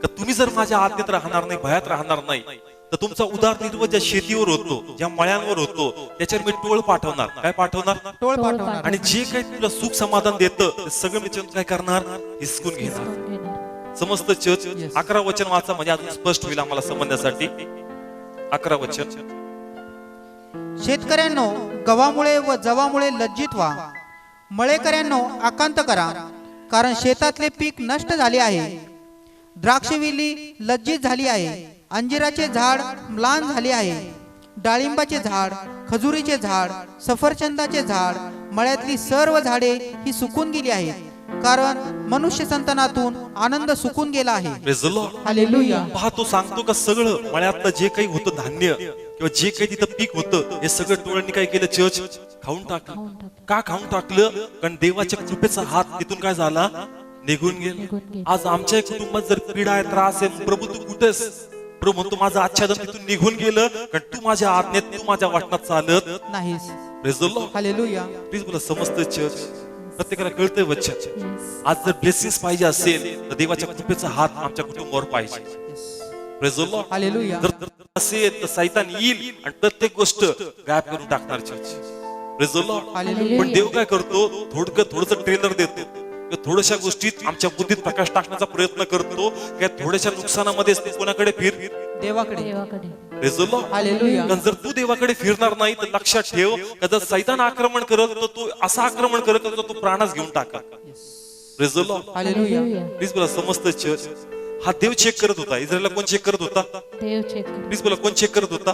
Speaker 1: का तुम्ही जर माझ्या आज्ञेत राहणार नाही, भयात राहणार नाही, तर तुमचा उदरनिर्वाह ज्या शेतीवर होतो, ज्या मळ्यांवर होतो, त्याच्यावर मी टोळ पाठवणार. काय पाठवणार?
Speaker 3: टोळ पाठवणार.
Speaker 1: आणि जे काही तुला सुख समाधान देतं ते सगळं मी त्याच्यातून काय करणार? हिसकून घेणार. समजतं चर्च? 11 वचन वाचा म्हणजे अजून स्पष्ट होईल आम्हाला समजण्यासाठी. 11 वचन.
Speaker 3: शेतकऱ्यांनो गव्हामुळे व जवामुळे लज्जित व्हा, मळेकऱ्यांनो आकांत करा, कारण शेतातले पीक नष्ट झाले आहे. द्राक्षवेली लज्जित झाली आहे, अंजिराचे झाड म्लान झाले आहे, डाळिंबाचे झाड, खजुरीचे झाड, सफरचंदाचे झाड, मळ्यातली सर्व झाडे ही सुकून गेली आहेत, कारण मनुष्य संतानातून आनंद सुकून गेला आहे.
Speaker 1: Praise the Lord.
Speaker 3: हालेलुया.
Speaker 1: पहा तो सांगतो का सगळं मळ्यातलं जे काही होतं धान्य किंवा जे काही तिथं पीक होतं हे सगळं टोळांनी काय केलं? चर्च खाऊन टाकलं. का खाऊन टाकलं? कारण देवाच्या कृपेचा हात तिथून काय झाला? निघून गेला. आज आमच्या कुटुंबात जर पीडा आहे, त्रास आहे, प्रभू तू कुठेस? प्रभू म्हणतो माझं आच्छादन तिथून निघून गेलं, कारण तू माझ्या आज्ञेत, तू माझ्या वाटणात चालत
Speaker 3: नाहीस.
Speaker 1: Praise the Lord.
Speaker 3: Hallelujah.
Speaker 1: Please मला समजतं चर्च, प्रत्येकाला कळतंय वचन. आज जर ब्लेसिंग्स पाहिजे असेल तर देवाच्या कृपेचा हात आमच्या कुटुंबावर पाहिजे. Praise the Lord.
Speaker 3: हालेलुया.
Speaker 1: जर असेल तर सैतान येईल आणि प्रत्येक गोष्ट गायब करून टाकणार church. Praise the Lord.
Speaker 3: Hallelujah.
Speaker 1: पण देव काय करतो? थोडंसं ट्रेलर देतो, थोड्याशा गोष्टीत आमच्या बुद्धीत प्रकाश टाकण्याचा प्रयत्न करतो. त्या थोड्याशा नुकसानामध्ये कोणाकडे फिर?
Speaker 3: देवाकडे.
Speaker 1: Praise the Lord.
Speaker 3: हालेलुया.
Speaker 1: कारण जर तू देवाकडे फिरणार नाही तर लक्षात ठेव का जर सैतान आक्रमण करत तर तो असं आक्रमण करत तर तो प्राणच घेऊन टाका. Praise the Lord.
Speaker 3: Hallelujah.
Speaker 1: Please मला समजतं चर्च, हा देव चेक करत होता. इस्रायलला कोण चेक करत होता?
Speaker 2: देव चेक कर.
Speaker 1: प्लीज मला कोण चेक करत होता?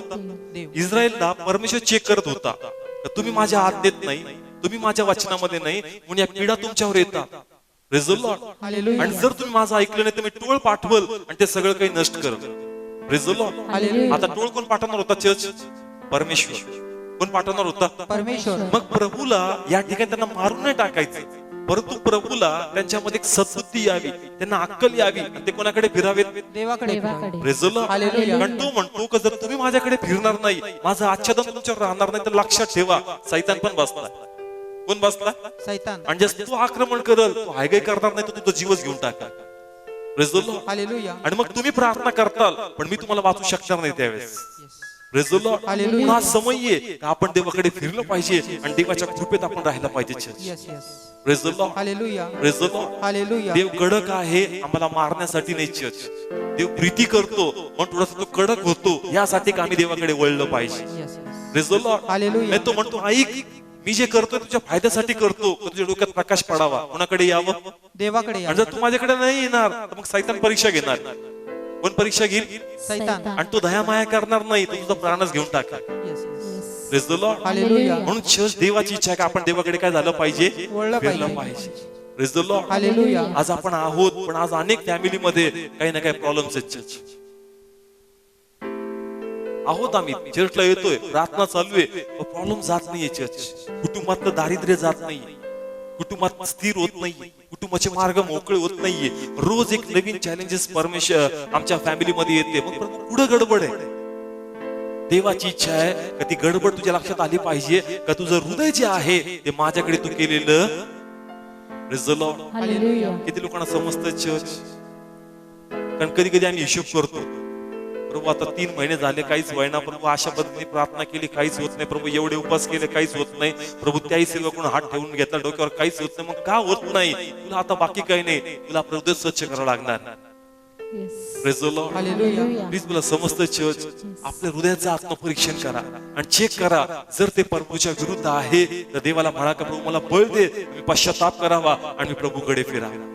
Speaker 3: देव.
Speaker 1: इस्रायलला परमेश्वर चेक करत होता का तुम्ही माझ्या आज्ञेत नाही, तुम्ही माझ्या वचनामध्ये नाही, म्हणून या पीडा तुमच्यावर येतात. Praise the Lord.
Speaker 3: हालेलुया.
Speaker 1: आणि जर तुम्ही माझं ऐकलं नाही तर मी टोळ पाठवल आणि ते सगळं काही नष्ट करल. Praise the Lord.
Speaker 3: हालेलुया.
Speaker 1: आता टोळ कोण पाठवणार होता चर्च? परमेश्वर. कोण पाठवणार होता?
Speaker 3: परमेश्वर.
Speaker 1: मग प्रभूला या ठिकाणी त्यांना मारून नाही टाकायचं, परंतु प्रभूला त्यांच्यामध्ये एक सद्बुद्धी यावी, त्यांना अक्कल यावी, आणि ते कोणाकडे फिरावेत?
Speaker 3: देवाकडे.
Speaker 2: देवाकडे.
Speaker 1: Praise the Lord.
Speaker 3: हालेलुया.
Speaker 1: कारण तो म्हणतो की जर तुम्ही माझ्याकडे फिरणार नाही, माझं आच्छादन तुमच्यावर राहणार नाही, तर लक्षात ठेवा सैतान पण बसला. कोण बसला?
Speaker 3: सैतान.
Speaker 1: आणि जर तू आक्रमण करल, तू हायगाय करणार नाही, तर तुझा जीवच घेऊन टाका. Praise the Lord.
Speaker 3: हालेलुया.
Speaker 1: आणि मग तुम्ही प्रार्थना करताल पण मी तुम्हाला वाचू शकणार नाही त्यावेळेस. Praise the Lord.
Speaker 3: Hallelujah.
Speaker 1: हा समय आहे का आपण देवाकडे फिरलं पाहिजे आणि देवाच्या कृपेत आपण राहायला पाहिजे church.
Speaker 3: Yes yes
Speaker 1: Praise the Lord.
Speaker 3: Hallelujah
Speaker 1: Praise the Lord.
Speaker 3: Hallelujah
Speaker 1: देव कडक आहे आम्हाला मारण्यासाठी नाही चर्च. देव प्रीती करतो म्हणून थोडासा तो कडक होतो यासाठी का आम्ही देवाकडे वळलं पाहिजे.
Speaker 3: Yes
Speaker 1: Praise the Lord.
Speaker 3: Hallelujah.
Speaker 1: नाही तो म्हणतो ऐक मी जे करतोय तुझ्या फायद्यासाठी करतो का तुझ्या डोक्यात प्रकाश पडावा कोणाकडे यावं
Speaker 3: देवाकडे या
Speaker 1: आणि जर तू माझ्याकडे नाही येणार तर मग सैतान परीक्षा घेणार. कोण परीक्षा घेईल
Speaker 3: सैतान
Speaker 1: आणि तो दया माया करणार नाही तो तुझा प्राणच घेऊन टाका.
Speaker 3: Yes yes
Speaker 1: Praise the Lord.
Speaker 3: Hallelujah
Speaker 1: म्हणून चर्च देवाची इच्छा आहे की आपण देवाकडे काय झालं पाहिजे
Speaker 3: वळलं
Speaker 1: फिरलं
Speaker 3: पाहिजे.
Speaker 1: पाहिजे. Praise the Lord.
Speaker 3: हालेलुया
Speaker 1: आज आपण आहोत पण आज अनेक फॅमिलीमध्ये काही ना काही प्रॉब्लेम्स आहेत चर्च. आहोत आम्ही चर्चला येतोय प्रार्थना चालू आहे प्रॉब्लेम जात नाहीये चर्च. कुटुंबातलं दारिद्र्य जात नाहीये कुटुंबात स्थिर होत नाहीये कुटुंबाचे मार्ग मोकळे होत नाहीये. रोज एक नवीन चॅलेंजेस परमेश्वर आमच्या फॅमिलीमध्ये येते मग पुढे गडबड आहे. देवाची इच्छा आहे का ती गडबड तुझ्या लक्षात आली पाहिजे का तुझं हृदय जे आहे ते माझ्याकडे तू केलेलं. Praise the Lord.
Speaker 2: हालेलुया.
Speaker 1: किती लोकांना समजतं चर्च कारण कधी कधी आम्ही हिशोब करतो प्रभू आता 3 महिने झाले काहीच व्हायना प्रभू अशा पद्धतीने प्रार्थना केली काहीच होत नाही प्रभू एवढे उपवास केले काहीच होत नाही प्रभू त्याही सेवकाकडून हात ठेवून घेतला डोक्यावर काहीच होत नाही मग का होत नाही तुला आता बाकी काही नाही तुला आपलं हृदय स्वच्छ करावं लागणार. Praise the Lord.
Speaker 3: Hallelujah
Speaker 1: please मला समजतं चर्च आपल्या हृदयाचं आत्मपरीक्षण करा आणि चेक करा जर ते प्रभूच्या विरुद्ध आहे तर देवाला म्हणा का प्रभू मला बळ दे मी पश्चाताप करावा आणि मी प्रभूकडे फिरावा.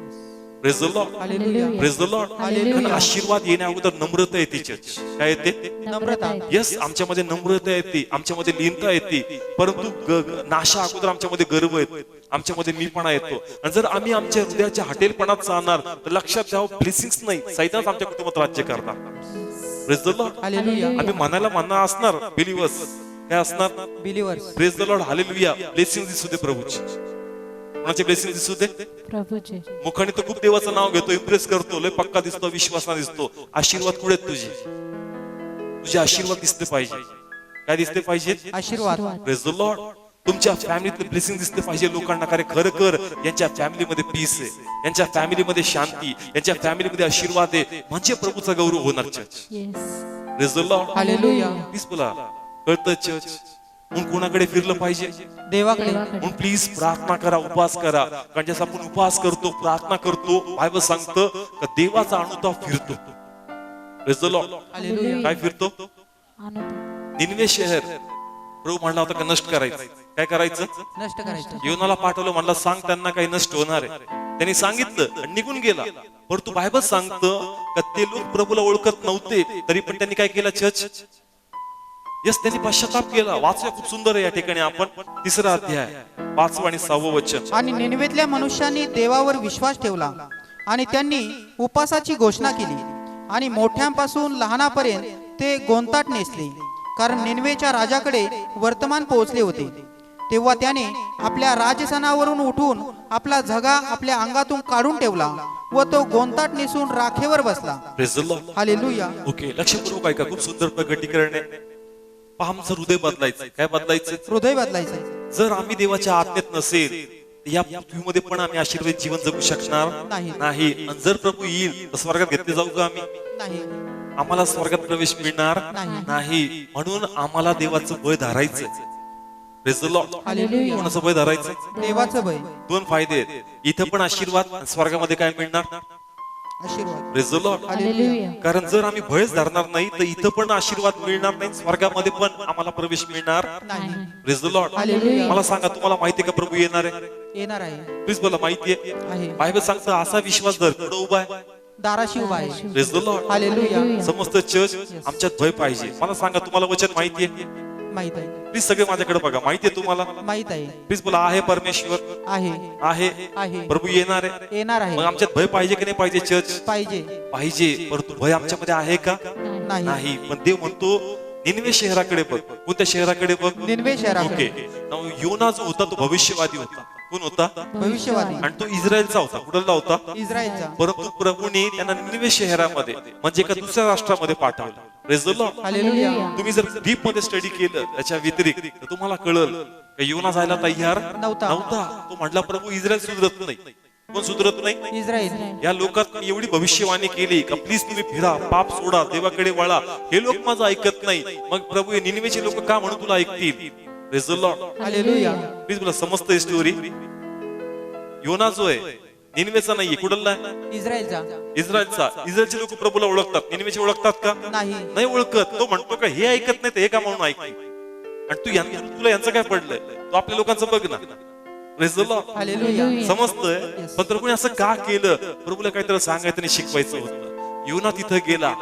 Speaker 1: Praise the Lord.
Speaker 3: Hallelujah
Speaker 1: Praise the Lord. कारण आशीर्वाद येण्या अगोदर नम्रता येते चर्च. काय येते
Speaker 3: नम्रता
Speaker 1: यस आमच्यामध्ये नम्रता येते आमच्यामध्ये लीनता येते परंतु नाशा अगोदर आमच्यामध्ये गर्व येतो आमच्यामध्ये मीपणा येतो आणि जर आम्ही आमच्या हृदयाच्या हॉटेलपणात चालणार तर लक्षात ठेवा ब्लेसिंग्स नाही सैतानच आमच्या कुटुंबात राज्य करणार. Praise the Lord.
Speaker 3: हालेलुया
Speaker 1: आम्ही मनाला म्हणणार असणार बिलीवर्स काय असणार
Speaker 3: believers
Speaker 1: praise the Lord hallelujah blessing दिसू दे प्रभूची कोणाचे ब्लेसिंग दिसू दे
Speaker 2: प्रभूचे
Speaker 1: मुखाने तर खूप देवाचं नाव घेतो इम्प्रेस करतो लय पक्का दिसतो विश्वासना दिसतो आशीर्वाद कुठे आहेत तुझे आशीर्वाद दिसले पाहिजे. काय दिसले पाहिजे
Speaker 3: आशीर्वाद
Speaker 1: प्रेज द लॉर्ड. तुमच्या फॅमिलीतले ब्लेसिंग दिसले पाहिजे लोकांना काय खरं कर यांच्या फॅमिलीमध्ये पीस आहे यांच्या फॅमिलीमध्ये शांती यांच्या फॅमिलीमध्ये आशीर्वाद आहे म्हणजे प्रभूचा गौरव होणार church.
Speaker 2: Yes
Speaker 1: praise the Lord.
Speaker 3: Hallelujah
Speaker 1: please बोला कळतं चर्च म्हणून कोणाकडे फिरलं पाहिजे
Speaker 3: देवाकडे
Speaker 1: म्हणून प्लीज प्रार्थना करा उपवास करा कारण जसं आपण उपवास करतो प्रार्थना करतो बायबल सांगतं का देवाचा अनुताप फिरतो. Praise the Lord.
Speaker 3: हालेलुया
Speaker 1: काय फिरतो
Speaker 2: आनंद
Speaker 1: निनवे शहर प्रभू म्हणला होता का नष्ट करायचं काय करायचं
Speaker 3: नष्ट करायचं
Speaker 1: योनाला पाठवलं म्हणला सांग त्यांना काही नष्ट होणार आहे त्यांनी सांगितलं आणि निघून गेला परंतु बायबल सांगतं का ते लोक प्रभूला ओळखत नव्हते तरी पण त्यांनी काय केलं चर्च यस त्यांनी पश्चाताप केला. वाचूया खूप सुंदर आहे या ठिकाणी आपण 3रा अध्याय 5वं आणि 6वं वचन.
Speaker 3: आणि निनवेतल्या मनुष्यांनी देवावर विश्वास ठेवला आणि त्यांनी उपासाची घोषणा केली आणि मोठ्यांपासून लहानापर्यंत ते गोंताट नेसले कारण निनवेच्या राजाकडे वर्तमान पोहोचले होते. तेव्हा त्याने आपल्या राजसनावरून उठून आपला झगा आपल्या अंगातून काढून ठेवला व तो गोंताट नेसून राखेवर बसला.
Speaker 1: Praise the Lord.
Speaker 3: Hallelujah
Speaker 1: okay लक्षपूर्वक ऐका खूप सुंदर प्रगटीकरण आहे. पहा आमचं हृदय बदलायचं काय बदलायचं
Speaker 3: हृदय बदलायचं
Speaker 1: जर आम्ही देवाच्या आज्ञेत नसेल या पृथ्वीमध्ये पण आम्ही आशीर्वादित जीवन जगू शकणार
Speaker 3: नाही.
Speaker 1: नाही. आणि जर प्रभू येईल तर स्वर्गात घेतले जाऊ का आम्ही
Speaker 3: नाही
Speaker 1: आम्हाला स्वर्गात प्रवेश मिळणार
Speaker 3: नाही.
Speaker 1: नाही. म्हणून आम्हाला देवाचं भय धरायचं. Praise the Lord.
Speaker 2: हालेलुया.
Speaker 1: कोणाचं भय धरायचं
Speaker 3: देवाचं भय
Speaker 1: 2 फायदे आहेत. इथं पण आशीर्वाद आणि स्वर्गामध्ये काय मिळणार
Speaker 3: आशीर्वाद
Speaker 1: Praise the Lord.
Speaker 2: हालेलुया.
Speaker 1: कारण जर आम्ही भयच धरणार नाही तर इथं पण आशीर्वाद मिळणार नाही स्वर्गामध्ये पण आम्हाला प्रवेश मिळणार
Speaker 3: नाही
Speaker 1: Praise the Lord.
Speaker 3: हालेलुया.
Speaker 1: मला सांगा तुम्हाला माहिती आहे का प्रभू येणार आहे
Speaker 3: येणार आहे
Speaker 1: प्लीज बोला माहिती आहे
Speaker 3: आहे
Speaker 1: बायबल सांगतं असा विश्वास धर कुठं उभा आहे
Speaker 3: दाराशी उभा आहे
Speaker 1: Praise the Lord.
Speaker 3: हालेलुया
Speaker 1: समस्त चर्च आमच्यात भय पाहिजे. मला सांगा तुम्हाला वचन माहिती आहे
Speaker 3: माहित आहे
Speaker 1: प्लीज सगळे माझ्याकडे बघा माहिती आहे तुम्हाला
Speaker 3: माहित आहे
Speaker 1: प्लीज बोला आहे परमेश्वर
Speaker 3: आहे
Speaker 1: आहे
Speaker 3: आहे
Speaker 1: प्रभू येणार आहे
Speaker 3: येणार आहे
Speaker 1: मग आमच्यात भय पाहिजे की नाही पाहिजे चर्च
Speaker 3: पाहिजे
Speaker 1: पाहिजे परंतु भय आमच्यामध्ये आहे का
Speaker 3: नाही
Speaker 1: नाही. पण देव म्हणतो निनवे शहराकडे बघ कोणत्या शहराकडे बघ
Speaker 3: निनवे शहराकडे
Speaker 1: ओके योना जो होता तो भविष्यवादी होता कोण होता
Speaker 3: भविष्यवादी
Speaker 1: आणि तो इस्रायलचा होता कुठला होता
Speaker 3: इस्रायलचा
Speaker 1: परंतु प्रभूने त्यांना निनवे शहरामध्ये म्हणजे एका दुसऱ्या राष्ट्रामध्ये पाठवलं Praise the Lord.
Speaker 3: हालेलुया
Speaker 1: तुम्ही जर डीप मध्ये स्टडी केलं त्याच्या व्यतिरिक्त तर तुम्हाला कळलं योना जायला तयार
Speaker 3: नव्हता.
Speaker 1: तो म्हटला प्रभू इस्रायल सुधरत नाही कोण सुधरत नाही?
Speaker 3: इस्रायल.
Speaker 1: या लोकात एवढी भविष्यवाणी केली का प्लीज तुम्ही फिरा, पाप सोडा, देवाकडे वळा. हे लोक माझं ऐकत नाही. मग प्रभू, निनिवेचे लोक का म्हणून तुला ऐकतील? Praise the Lord.
Speaker 3: Hallelujah.
Speaker 1: Please मला समजतं स्टोरी. योना जो आहे निनिवेचा नाहीये, कुठला?
Speaker 3: इस्रायलचा.
Speaker 1: इस्रायलचा. इस्रायलचे लोक प्रभूला ओळखतात, निनिवेचे ओळखतात का? नाही ओळखत. तो म्हणतो का हे ऐकत नाही, हे का म्हणून ऐकते? आणि तुला यांचं काय पडलंय? तो आपल्या लोकांचं बघ ना. Praise the Lord.
Speaker 3: हालेलुया.
Speaker 1: समजतंय? पण प्रभूने असं का केलं? प्रभूला काहीतरी सांगायचं आणि शिकवायचं होतं. योना तिथं गेला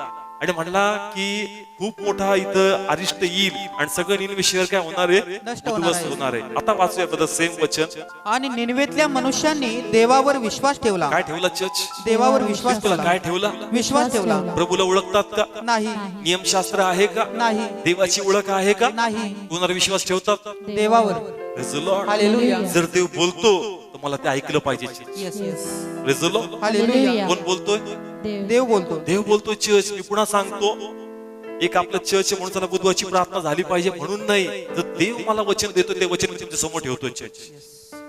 Speaker 1: आणि म्हणला की खूप मोठा इथं अरिष्ट येईल आणि सगळं निनिवे शहर काय होणार आहे?
Speaker 3: नष्ट
Speaker 1: उद्ध्वस्त होणार आहे. आता वाचूया बद्दल सेम वचन.
Speaker 3: आणि निनवेतल्या मनुष्यांनी देवावर विश्वास ठेवला.
Speaker 1: काय ठेवला चर्च?
Speaker 3: देवावर विश्वास
Speaker 1: तुला
Speaker 3: ठेवला.
Speaker 1: काय ठेवला?
Speaker 3: विश्वास ठेवला.
Speaker 1: प्रभूला ओळखतात का?
Speaker 3: नाही.
Speaker 1: नियमशास्त्र आहे का?
Speaker 3: नाही.
Speaker 1: देवाची ओळख आहे का?
Speaker 3: नाही.
Speaker 1: कोणावर विश्वास ठेवतात?
Speaker 3: देवावर.
Speaker 1: Praise the Lord.
Speaker 3: हालेलुया.
Speaker 1: जर देव बोलतो तर मला ते ऐकलं पाहिजे.
Speaker 3: Yes yes.
Speaker 1: Praise the Lord.
Speaker 3: Hallelujah.
Speaker 1: कोण बोलतोय?
Speaker 3: देव बोलतो.
Speaker 1: देव बोलतोय. चर्च, मी पुन्हा सांगतो, एक आपलं चर्च म्हणून चला बुधवारची प्रार्थना झाली पाहिजे म्हणून नाही. जर देव मला वचन देतो ते वचन मी तुमच्या समोर ठेवतोय church.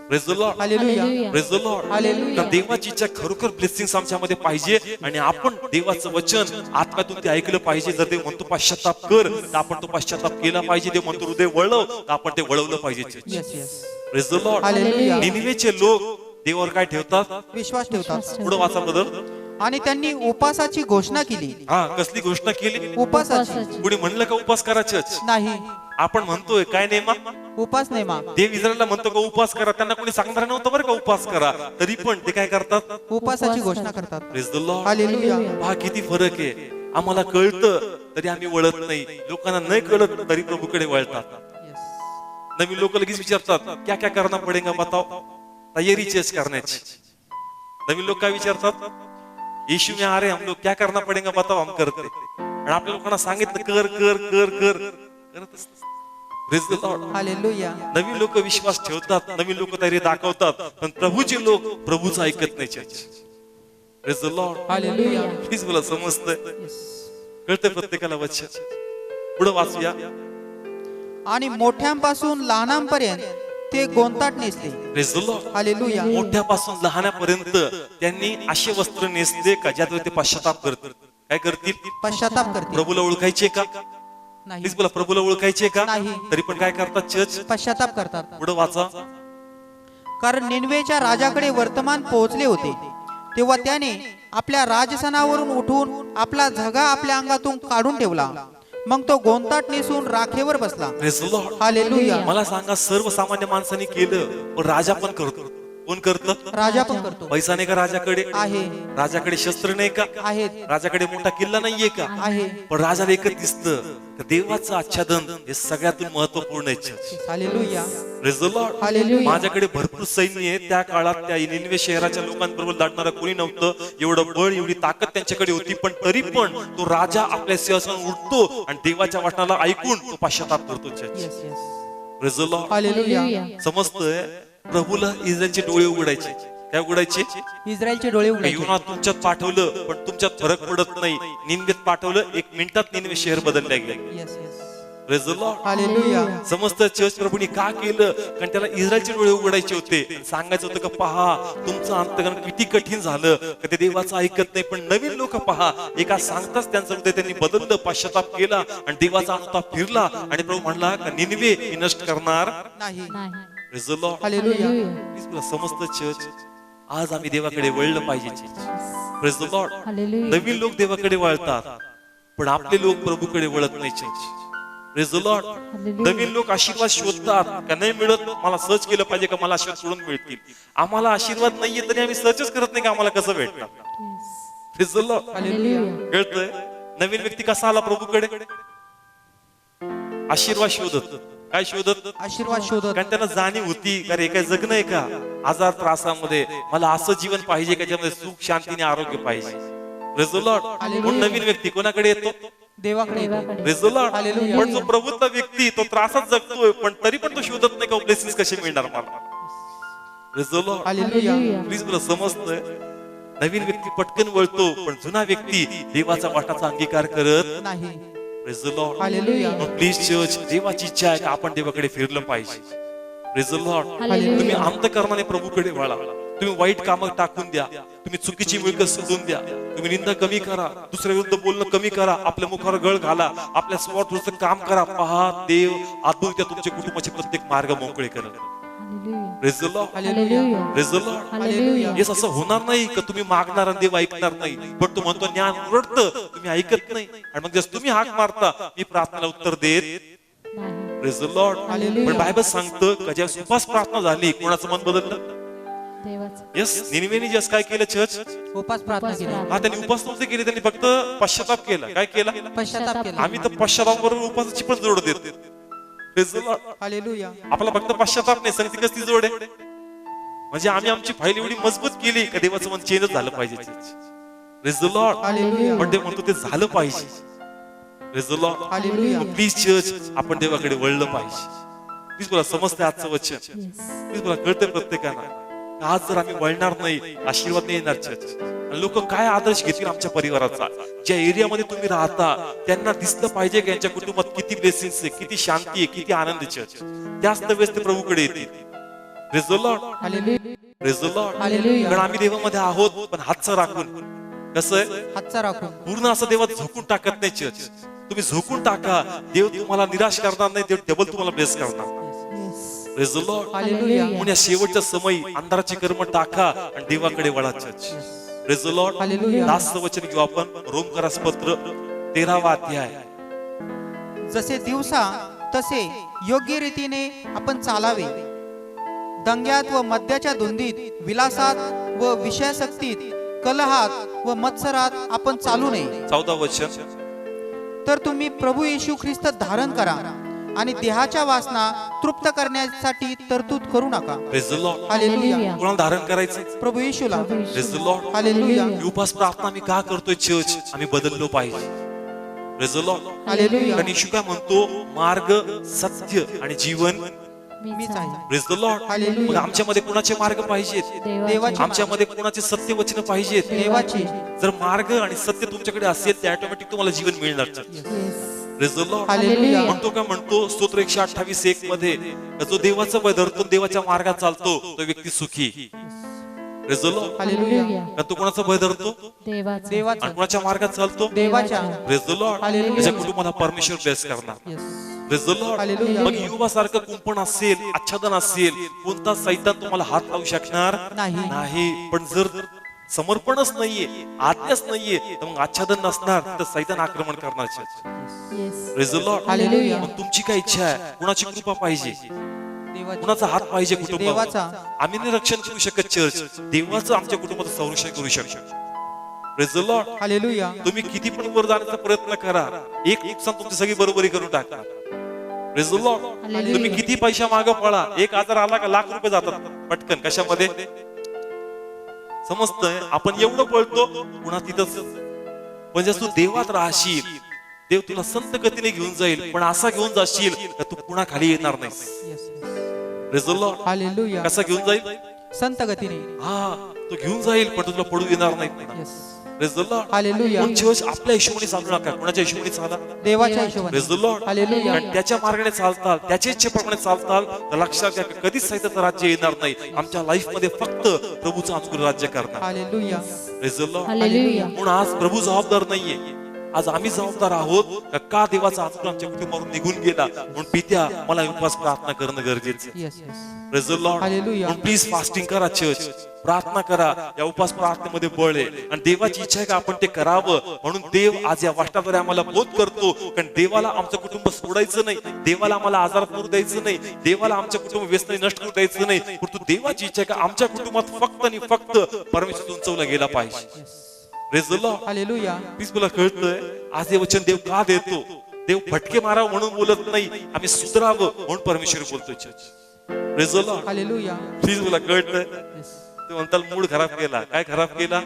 Speaker 1: Praise the Lord.
Speaker 3: Hallelujah.
Speaker 1: Praise the Lord.
Speaker 3: Hallelujah.
Speaker 1: तर देवाची इच्छा खरोखर ब्लेसिंग्स आमच्यामध्ये पाहिजे आणि आपण देवाचं वचन आत्म्यातून ते ऐकलं पाहिजे. जर देव म्हणतो पश्चाताप कर तर आपण तो पश्चाताप केला पाहिजे. देव म्हणतो हृदय वळव तर आपण ते वळवलं पाहिजे.
Speaker 3: Yes yes.
Speaker 1: Praise the Lord.
Speaker 3: Hallelujah.
Speaker 1: निनिवेचे लोक देवावर काय ठेवतात?
Speaker 3: विश्वास ठेवतात.
Speaker 1: पुढे वाचा बदल.
Speaker 3: आणि त्यांनी उपासाची घोषणा केली.
Speaker 1: हा, कसली घोषणा केली?
Speaker 3: उपासाची.
Speaker 1: कुणी म्हणलं का उपास करायचंच?
Speaker 3: नाही.
Speaker 1: आपण म्हणतोय काय नेमा?
Speaker 3: उपास नेमा.
Speaker 1: देव इस्रायलला म्हणतो का उपास करा. त्यांना कोणी सांगणार नव्हतं बरं का उपास करा, तरी पण ते काय करतात?
Speaker 3: उपासाची घोषणा करतात.
Speaker 1: Praise the Lord.
Speaker 3: हालेलुया.
Speaker 1: पहा किती फरक आहे. आम्हाला कळतं तरी आम्ही वळत नाही. लोकांना नाही कळत तरी प्रभूकडे वळतात.
Speaker 3: येस.
Speaker 1: नवीन लोक लगेच विचारतात क्या क्या करना पडेगा बताओ. तयारी चेंज करण्याची. नवीन लोक काय विचारतात? यीशु में आ रहे हम लोग, क्या करना पडेगा बताओ, हम करते. आणि आपल्या लोकांना सांगितलं कर कर कर कर करत असतात. Praise the Lord.
Speaker 3: हालेलुया.
Speaker 1: नवीन लोक विश्वास ठेवतात, नवीन लोक तयारी दाखवतात, पण प्रभूचे लोक प्रभूचं ऐकत नाही. Church. Praise the Lord.
Speaker 3: Hallelujah.
Speaker 1: Please मला समजतंय,
Speaker 3: येस.
Speaker 1: कळतंय प्रत्येकाला वचन. पुढे वाचूया.
Speaker 3: आणि मोठ्यांपासून लहानांपर्यंत ते गोंताट नेसले.
Speaker 1: Praise the Lord.
Speaker 3: हालेलुया.
Speaker 1: मोठ्यापासून लहानापर्यंत त्यांनी असे वस्त्र नेसले का ज्याद्वारे ते पश्चाताप करतील. काय करतील?
Speaker 3: पश्चाताप करते.
Speaker 1: प्रभूला ओळखायचे का?
Speaker 3: नाही.
Speaker 1: प्लीज बोला, प्रभूला ओळखायचे का?
Speaker 3: नाही.
Speaker 1: तरी पण काय करतात चर्च?
Speaker 3: पश्चाताप करतात.
Speaker 1: पुढे वाचा.
Speaker 3: कारण निनवेच्या राजाकडे वर्तमान पोहोचले होते. तेव्हा त्याने आपल्या राजसनावरून उठून आपला झगा आपल्या अंगातून काढून ठेवला. मग तो गोंताट नेसून राखेवर बसला.
Speaker 1: Praise the Lord.
Speaker 3: हालेलुया.
Speaker 1: मला सांगा, सर्वसामान्य माणसाने केलं पण राजा पण करतो. कोण करतं?
Speaker 3: राजा पण करतो.
Speaker 1: पैसा नाही का राजाकडे?
Speaker 3: आहे.
Speaker 1: राजाकडे शस्त्र नाही का?
Speaker 3: आहेत.
Speaker 1: राजाकडे मोठा किल्ला नाहीये का?
Speaker 3: आहे.
Speaker 1: पण राजाला एकच दिसतं का देवाचं आच्छादन हे सगळ्यातून महत्वपूर्ण आहे.
Speaker 3: Hallelujah.
Speaker 1: Praise the Lord.
Speaker 3: Hallelujah.
Speaker 1: माझ्याकडे भरपूर सैन्य आहे. त्या काळात त्या निनिवे शहराच्या लोकांबरोबर लढणारा कोणी नव्हतं. एवढं बळ, एवढी ताकद त्यांच्याकडे होती, पण तरी पण तो राजा आपल्या सिंहासनावर उठतो आणि देवाच्या वचनाला ऐकून तो पश्चाताप करतो.
Speaker 3: Yes yes.
Speaker 1: Praise the Lord.
Speaker 3: Hallelujah.
Speaker 1: समजतंय? प्रभूला इस्रायलचे डोळे उघडायचे. काय उघडायचे?
Speaker 3: इस्रायलचे डोळे उघडायचे.
Speaker 1: योना तुमच्यात पाठवलं पण तुमच्यात फरक पडत नाही. निनवेत पाठवलं, 1 मिनिटात निनवे शहर बदलले गेले.
Speaker 3: Yes yes.
Speaker 1: Praise the Lord.
Speaker 3: Hallelujah.
Speaker 1: समजतं चर्च प्रभूने का केलं? कारण त्याला इस्रायलचे डोळे उघडायचे होते. सांगायचं होतं का पहा तुमचं अंतकरण किती कठीण झालं का ते देवाचं ऐकत नाही. पण नवीन लोक पहा, एका सांगताच त्यांचं हृदय त्यांनी बदललं, पश्चाताप केला आणि देवाचा अनुताप फिरला आणि प्रभू म्हणला का निनवे मी नष्ट करणार
Speaker 3: नाही.
Speaker 2: नाही.
Speaker 1: Praise the Lord.
Speaker 3: Hallelujah.
Speaker 1: Please मला समजतं चर्च, आज आम्ही देवाकडे वळलं पाहिजे. Praise the Lord.
Speaker 2: हालेलुया.
Speaker 1: नवीन लोक देवाकडे वळतात पण आपले लोक प्रभूकडे वळत नाही. चर्च. Praise the Lord. नवीन लोक आशीर्वाद शोधतात का नाही मिळत, मला सर्च केलं पाहिजे का मला आशीर्वाद सोडून मिळतील. आम्हाला आशीर्वाद नाहीये तरी आम्ही सर्चच करत नाही का आम्हाला कसं भेटणार. Praise the Lord.
Speaker 3: हालेलुया.
Speaker 1: कळतंय? नवीन व्यक्ती कसा आला प्रभूकडे? आशीर्वाद शोधत. काय शोधत?
Speaker 3: आशीर्वाद शोधत.
Speaker 1: कारण त्यांना जाणीव होती का रे काय जगणं आहे का आजार त्रासामध्ये, मला असं जीवन पाहिजे का ज्यामध्ये सुख शांतीने आरोग्य पाहिजे. Praise the Lord. म्हणून नवीन व्यक्ती कोणाकडे येतो?
Speaker 3: देवाकडे येतो.
Speaker 1: Praise the Lord.
Speaker 3: हालेलुया.
Speaker 1: पण जो प्रभूतला व्यक्ती तो त्रासात जगतोय पण तरी पण तो शोधत नाही का ब्लेसिंग्स कसे मिळणार मला. Praise the Lord.
Speaker 3: Hallelujah.
Speaker 1: Please मला समजतंय, नवीन व्यक्ती पटकन वळतो पण जुना व्यक्ती देवाचा वाटाचा अंगीकार करत
Speaker 3: नाही.
Speaker 1: Praise the Lord.
Speaker 3: Hallelujah.
Speaker 1: Please church, देवाची इच्छा आहे का आपण देवाकडे फिरलं पाहिजे. Praise the Lord.
Speaker 2: हालेलुया.
Speaker 1: तुम्ही अंतःकरणाने प्रभूकडे वळा. तुम्ही वाईट कामं टाकून द्या, तुम्ही चुकीची मिळकत सोडून द्या, तुम्ही निंदा कमी करा, दुसऱ्या विरुद्ध बोलणं कमी करा, आपल्या मुखावर गळ घाला, आपल्या स्वतःचं काम करा. पहा, देव आतून तुमच्या कुटुंबाचे प्रत्येक मार्ग मोकळे करेल. Praise the Lord. Praise the Lord.
Speaker 2: Hallelujah.
Speaker 1: Yes, असं होणार नाही का तुम्ही मागणार आणि देव ऐकणार नाही. पण तो म्हणतो ज्ञान उरडतं, तुम्ही ऐकत नाही, आणि मग जसं तुम्ही हाक मारता, मी प्रार्थनेला उत्तर देत
Speaker 2: नाही.
Speaker 1: Praise the Lord. पण बायबल सांगतं का ज्या उपास प्रार्थना झाली, कोणाचं मन बदललं?
Speaker 2: देवाचं.
Speaker 1: येस, निनिवेने जस काय केलं चर्च?
Speaker 3: उपास प्रार्थना केली,
Speaker 1: हा, त्यांनी उपास नव्हते केले, त्यांनी फक्त पश्चाताप केला. काय केला?
Speaker 3: पश्चाताप केला.
Speaker 1: आम्ही तर पश्चाताप बरोबर उपासाची पण जोड देतो. Praise the Lord.
Speaker 3: हालेलुया.
Speaker 1: आपला फक्त पश्चाताप नाही, संगती कसली जोड आहे? म्हणजे आम्ही आमची फाईल एवढी मजबूत केली का देवाचं मन चेंज झालं पाहिजे. Praise the Lord.
Speaker 3: हालेलुया.
Speaker 1: पण ते म्हणतो ते झालं पाहिजे. Praise the Lord.
Speaker 3: Hallelujah.
Speaker 1: Please church, आपण देवाकडे वळलं पाहिजे. प्लीज बोला, समजते आजचं वचन? प्लीज बोला, कळतंय प्रत्येकाला? आज जर आम्ही वळणार नाही, आशीर्वाद नाही येणार चर्च. लोक काय आदर्श घेतील आमच्या परिवाराचा? ज्या एरियामध्ये तुम्ही राहता त्यांना दिसलं पाहिजे की यांच्या कुटुंबात किती ब्लेसिंग्स आहे, किती शांती आहे, किती आनंद आहे चर्च. त्याच वेळेस ते प्रभूकडे येतील. Praise the Lord.
Speaker 3: Hallelujah.
Speaker 1: Praise the Lord.
Speaker 3: Hallelujah.
Speaker 1: कारण आम्ही देवामध्ये आहोत, पण हातचं राखून. कसं आहे?
Speaker 3: हातचा राखून
Speaker 1: पूर्ण असं देवात झोकून टाकत नाही चर्च. तुम्ही झोकून टाका, देव तुम्हाला निराश करणार नाही, देव डबल तुम्हाला ब्लेस करणार. Praise the Lord.
Speaker 3: हालेलुया.
Speaker 1: म्हणून या शेवटच्या समयी अंधाराची कर्म टाका आणि देवाकडे वळा church. Praise the Lord.
Speaker 3: Hallelujah.
Speaker 1: Last वचन घेऊ आपण, रोमकरास पत्र 13वा अध्याय.
Speaker 3: जसे दिवसा तसे योग्य रीतीने आपण चालावे, दंग्यात व मद्याच्या धुंदीत, विलासात व विषयासक्तीत, कलहात व मत्सरात आपण चालू नये.
Speaker 1: 14 वचन.
Speaker 3: तर तुम्ही प्रभू येशू ख्रिस्त धारण करा आणि देहाच्या वासना तृप्त करण्यासाठी तरतूद करू नका.
Speaker 1: Praise the Lord.
Speaker 3: हालेलुया.
Speaker 1: कोणाला धारण करायचं?
Speaker 3: प्रभू येशूला.
Speaker 1: Praise the Lord.
Speaker 3: हालेलुया.
Speaker 1: ही उपास प्रार्थना आम्ही का करतोय चर्च? आम्ही बदललो पाहिजे. Praise the Lord.
Speaker 3: हालेलुया.
Speaker 1: कारण येशू काय म्हणतो? मार्ग, सत्य आणि जीवन
Speaker 3: मीच आहे.
Speaker 1: Praise the Lord.
Speaker 3: हालेलुया.
Speaker 1: मग आमच्यामध्ये कोणाचे मार्ग पाहिजेत?
Speaker 3: देवाची.
Speaker 1: आमच्यामध्ये कोणाचे सत्य वचन पाहिजेत?
Speaker 3: देवाची.
Speaker 1: जर मार्ग आणि सत्य तुमच्याकडे असेल, तर ऑटोमॅटिक तुम्हाला जीवन मिळणार. Praise the Lord.
Speaker 3: हालेलुया.
Speaker 1: म्हणतो का? म्हणतो स्तोत्र 128:1 मध्ये, जो देवाचा भय धरतो, देवाच्या मार्गात चालतो, तो व्यक्ती सुखी. Praise the Lord.
Speaker 3: हालेलुया.
Speaker 1: का तो कोणाचा भय धरतो
Speaker 2: देवाचं.
Speaker 3: देवाचा.
Speaker 1: आणि कोणाच्या मार्गात चालतो?
Speaker 3: देवाच्या.
Speaker 1: Praise the Lord.
Speaker 3: हालेलुया.
Speaker 1: त्याच्या कुटुंबाला परमेश्वर ब्लेस करणार.
Speaker 3: Yes.
Speaker 1: Praise the Lord.
Speaker 3: Hallelujah.
Speaker 1: मग युवासारखं कुंपण असेल, आच्छादन असेल, कोणता सैतान तुम्हाला हात लावू शकणार
Speaker 3: नाही.
Speaker 1: पण जर समर्पणच नाहीये, आज्ञाच नाहीये, तर मग आच्छादन नसणार, तर सैतान आक्रमण करणार.
Speaker 2: Yes.
Speaker 1: Praise the Lord.
Speaker 3: Hallelujah.
Speaker 1: मग तुमची काय इच्छा आहे? कुणाची कृपा पाहिजे?
Speaker 3: देवाची.
Speaker 1: कुणाचा हात पाहिजे कुटुंबावर?
Speaker 3: देवाचा.
Speaker 1: आम्ही नाही रक्षण करू शकत चर्च, देवाचं आमच्या कुटुंबाचं संरक्षण करू शकतो. Praise the Lord.
Speaker 3: हालेलुया.
Speaker 1: तुम्ही किती पण वर जाण्याचा प्रयत्न करा, एक नुकसान तुमची सगळी बरोबरी करून टाकणार. Praise the Lord.
Speaker 2: हालेलुया.
Speaker 1: तुम्ही किती पैशा मागे पळा, एक आजार आला का लाख रुपये जातात पटकन. कशामध्ये? समजतंय? आपण एवढं पळतो, पुन्हा तिथंच. पण जर तू देवात राहशील, देव तुला संत गतीने घेऊन जाईल, पण असा घेऊन जाशील का तू पुन्हा खाली येणार नाही.
Speaker 3: Yes.
Speaker 1: Praise the Lord.
Speaker 3: Hallelujah.
Speaker 1: कसा घेऊन जाईल?
Speaker 3: संत गतीने.
Speaker 1: हा, तो घेऊन जाईल, पण तो तुला पडू येणार नाही.
Speaker 3: Yes.
Speaker 1: Praise the Lord.
Speaker 3: Hallelujah.
Speaker 1: पण चर्च आपल्या हिशोबाने चालू नका, कोणाच्या हिशोबाने चाला.
Speaker 3: देवाच्या हिशोबाने.
Speaker 1: Praise the Lord.
Speaker 3: हालेलुया.
Speaker 1: कारण त्याच्या मार्गाने चालताल, त्याच्या इच्छेप्रमाणे चालताल, तर लक्षात घ्या कधीच सैताचं राज्य येणार नाही. आमच्या लाईफ मध्ये फक्त प्रभूचं अनुग्रह राज्य करणार.
Speaker 3: Hallelujah.
Speaker 1: Praise the Lord.
Speaker 2: Hallelujah.
Speaker 1: म्हणून आज प्रभू जबाबदार नाहीये, आज आम्ही जबाबदार आहोत. का देवाचा अनुग्रह आमच्या कुटुंबावरून निघून गेला, म्हणून पित्या मला उपवास प्रार्थना करणं गरजेचं आहे.
Speaker 3: Yes, yes.
Speaker 1: Praise the Lord.
Speaker 3: Hallelujah.
Speaker 1: म्हणून प्लीज फास्टिंग करा चर्च, प्रार्थना करा. या उपवास प्रार्थनेमध्ये बळ आहे आणि देवाची इच्छा आहे का आपण ते करावं. म्हणून देव आज या वाष्टाद्वारे आम्हाला बोध करतो, कारण देवाला आमचं कुटुंब सोडायचं नाही, देवाला आम्हाला आजारात पडू द्यायचं नाही, देवाला आमचं कुटुंब व्यसनाने नष्ट करू द्यायचं नाही. परंतु देवाची इच्छा आहे का आमच्या कुटुंबात फक्त आणि फक्त परमेश्वर उंचवला गेला पाहिजे. Praise the Lord.
Speaker 3: Hallelujah.
Speaker 1: Please मला कळतंय आज हे वचन देव का देतो? देव फटके मारावं म्हणून बोलत नाही, आम्ही सुधारावं म्हणून परमेश्वर बोलतोय church. Praise the Lord.
Speaker 3: Hallelujah.
Speaker 1: Please मला कळतंय.
Speaker 3: Yes.
Speaker 1: ते म्हणताल मूड खराब केला. काय खराब केला?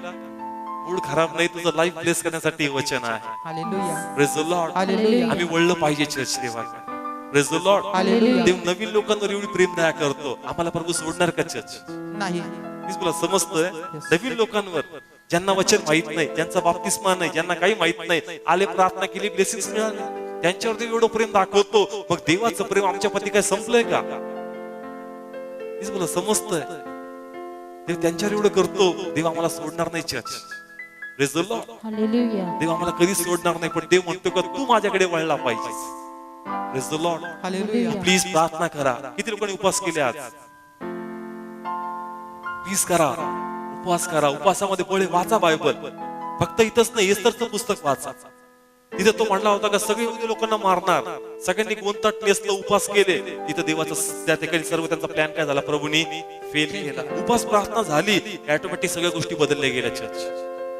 Speaker 1: मूड खराब नाही, तुझं लाईफ ब्लेस करण्यासाठी हे वचन आहे.
Speaker 3: Hallelujah.
Speaker 1: Praise the Lord.
Speaker 3: Hallelujah.
Speaker 1: आम्ही वळलं पाहिजे चर्च देवाकडे. Praise the Lord.
Speaker 3: हालेलुया.
Speaker 1: देव नवीन लोकांवर एवढी प्रेम दया करतो, आम्हाला प्रभू सोडणार का चर्च?
Speaker 3: नाही.
Speaker 1: प्लीज मला समजतंय. नवीन लोकांवर, ज्यांना वचन माहित नाही, ज्यांचा बाप्तिस्मा नाही, ज्यांना काही माहित नाही, आले प्रार्थना केली, ब्लेसिंग्स मिळाले, त्यांच्यावरती एवढं प्रेम दाखवतो. मग देवाचं प्रेम आमच्या प्रती काय संपलंय का? प्लीज मला समजतंय. देव त्यांच्यावर एवढं करतो, देव आम्हाला सोडणार नाही church. Praise the Lord.
Speaker 2: Hallelujah.
Speaker 1: देव आम्हाला कधीच सोडणार नाही, पण देव म्हणतो का तू माझ्याकडे वळला पाहिजे. Praise the Lord.
Speaker 3: Hallelujah.
Speaker 1: Please प्रार्थना करा. किती लोकांनी उपवास केले आज? प्लीज करा, उपवास करा. उपवासामध्ये बळे वाचा बायबल. फक्त इथंच नाही, एस्तरचं पुस्तक वाचा. तिथे तो म्हणला होता का सगळे यहूदी लोकांना मारणार, सगळ्यांनी गोंधट नेसलं, उपवास केले. तिथं देवाचं त्या ठिकाणी सर्व त्यांचा प्लॅन काय झाला, प्रभूंनी फेल केला. उपवास प्रार्थना झाली, ऑटोमॅटिक सगळ्या गोष्टी बदलल्या गेल्या church.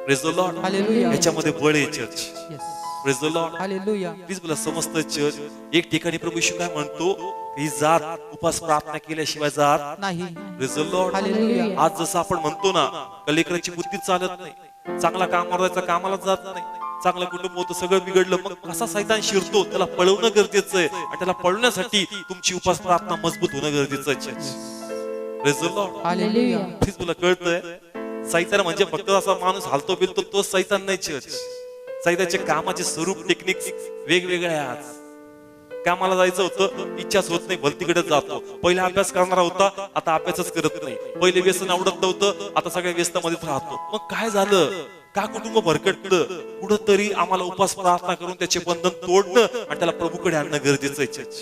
Speaker 1: Praise the Lord.
Speaker 3: Hallelujah.
Speaker 1: याच्यामध्ये बळ आहे church.
Speaker 3: Yes.
Speaker 1: Praise the Lord.
Speaker 3: Hallelujah.
Speaker 1: Please बोला समस्त चर्च. एक ठिकाणी प्रभू येशू काय म्हणतो, ही जात उपवास प्रार्थना केल्याशिवाय जात
Speaker 3: नाही.
Speaker 1: Praise the Lord.
Speaker 3: हालेलुया.
Speaker 1: आज जसं आपण म्हणतो ना, लेकराची बुद्धी चालत नाही, चांगला कामावर जायचा कामाला जात नाही, चांगलं कुटुंब होतं सगळं बिघडलं, मग कसा सैतान शिरतो, त्याला पळवणं गरजेचं आहे. आणि त्याला पळवण्यासाठी तुमची उपास प्रार्थना मजबूत होणं गरजेचं आहे. Praise the Lord.
Speaker 3: Hallelujah.
Speaker 1: Please तुला कळतंय, सैतान म्हणजे फक्त असा माणूस हालतो बिलतो तो सैतान नाही चर्च. सैतानचे कामाचे स्वरूप टेक्निक्स वेगवेगळे आहे. आज कामाला जायचं होतं, इच्छाच होत नाही, भलतीकडे जातो. पहिले अभ्यास करणारा होता, आता अभ्यासच करत नाही. पहिले व्यसन आवडत नव्हतं, आता सगळ्या व्यसनामध्येच राहतो. मग काय झालं, का कुटुंब भरकटलं? कुठंतरी आम्हाला उपास प्रार्थना करून त्याचे बंधन तोडणं आणि त्याला प्रभूकडे आणणं गरजेचं आहे church.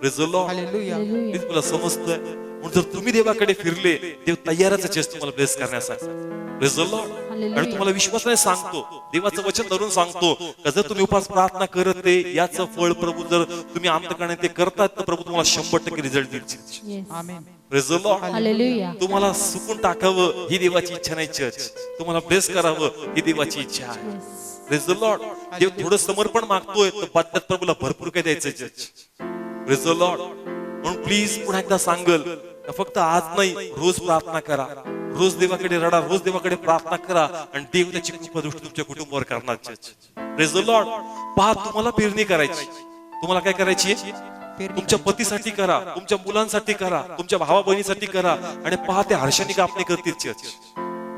Speaker 1: Praise the Lord.
Speaker 3: Hallelujah.
Speaker 1: Please तुला समजतंय, म्हणून जर तुम्ही देवाकडे फिरले, देव तयारच आहे चर्च तुम्हाला ब्लेस करण्यासाठी. Praise the Lord. आणि तुम्हाला विश्वासाने सांगतो, देवाचं वचन धरून सांगतो का जर तुम्ही उपास प्रार्थना करत आहे, याचं फळ प्रभू जर तुम्ही आमच्याकडे ते करतात, तर प्रभू तुम्हाला 100% रिझल्ट देईल.
Speaker 2: Yes.
Speaker 3: Amen.
Speaker 1: Praise the Lord.
Speaker 2: Hallelujah.
Speaker 1: तुम्हाला सुकून टाकावं ही देवाची इच्छा नाही चर्च, तुम्हाला ब्लेस करावं ही देवाची इच्छा आहे.
Speaker 2: येस.
Speaker 1: Praise the Lord. देव थोडं समर्पण मागतोय, तर बदल्यात प्रभूला भरपूर काय द्यायचं चर्च. Praise the Lord. म्हणून प्लीज पुन्हा एकदा सांगल, फक्त आज नाही, रोज प्रार्थना करा, रोज देवाकडे रडा, रोज देवाकडे प्रार्थना करा, आणि देव त्याची कृपा दृष्टी तुमच्या कुटुंबावर करणार चर्च. Praise the Lord. पहा, तुम्हाला पेरणी करायची, तुम्हाला काय करायची, तुमच्या पतीसाठी करा, तुमच्या मुलांसाठी करा, तुमच्या भावा बहिणीसाठी करा, आणि पहा ते हर्षाने कापणी करतील चर्च.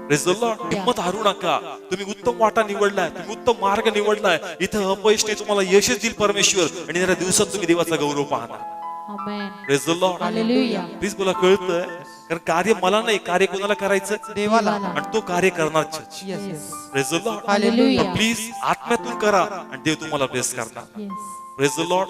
Speaker 1: Praise the Lord. हिम्मत हारू नका. तुम्ही उत्तम वाटा निवडलाय, तुम्ही उत्तम मार्ग निवडलाय. इथं अपयश नाही, तुम्हाला यशच देईल परमेश्वर, आणि येणाऱ्या दिवसात तुम्ही देवाचा गौरव पाहणार.
Speaker 2: Amen.
Speaker 1: Praise the Lord.
Speaker 2: Hallelujah.
Speaker 1: Please बोला कळतंय, कारण कार्य मला नाही, कार्य कोणाला करायचं,
Speaker 3: देवाला.
Speaker 1: आणि तो कार्य करणार church.
Speaker 3: Yes. Yes.
Speaker 1: Praise the Lord.
Speaker 2: Hallelujah.
Speaker 1: Please आत्म्यातून करा, आणि देव तुम्हाला ब्लेस करणार.
Speaker 2: येस.
Speaker 1: Praise the Lord.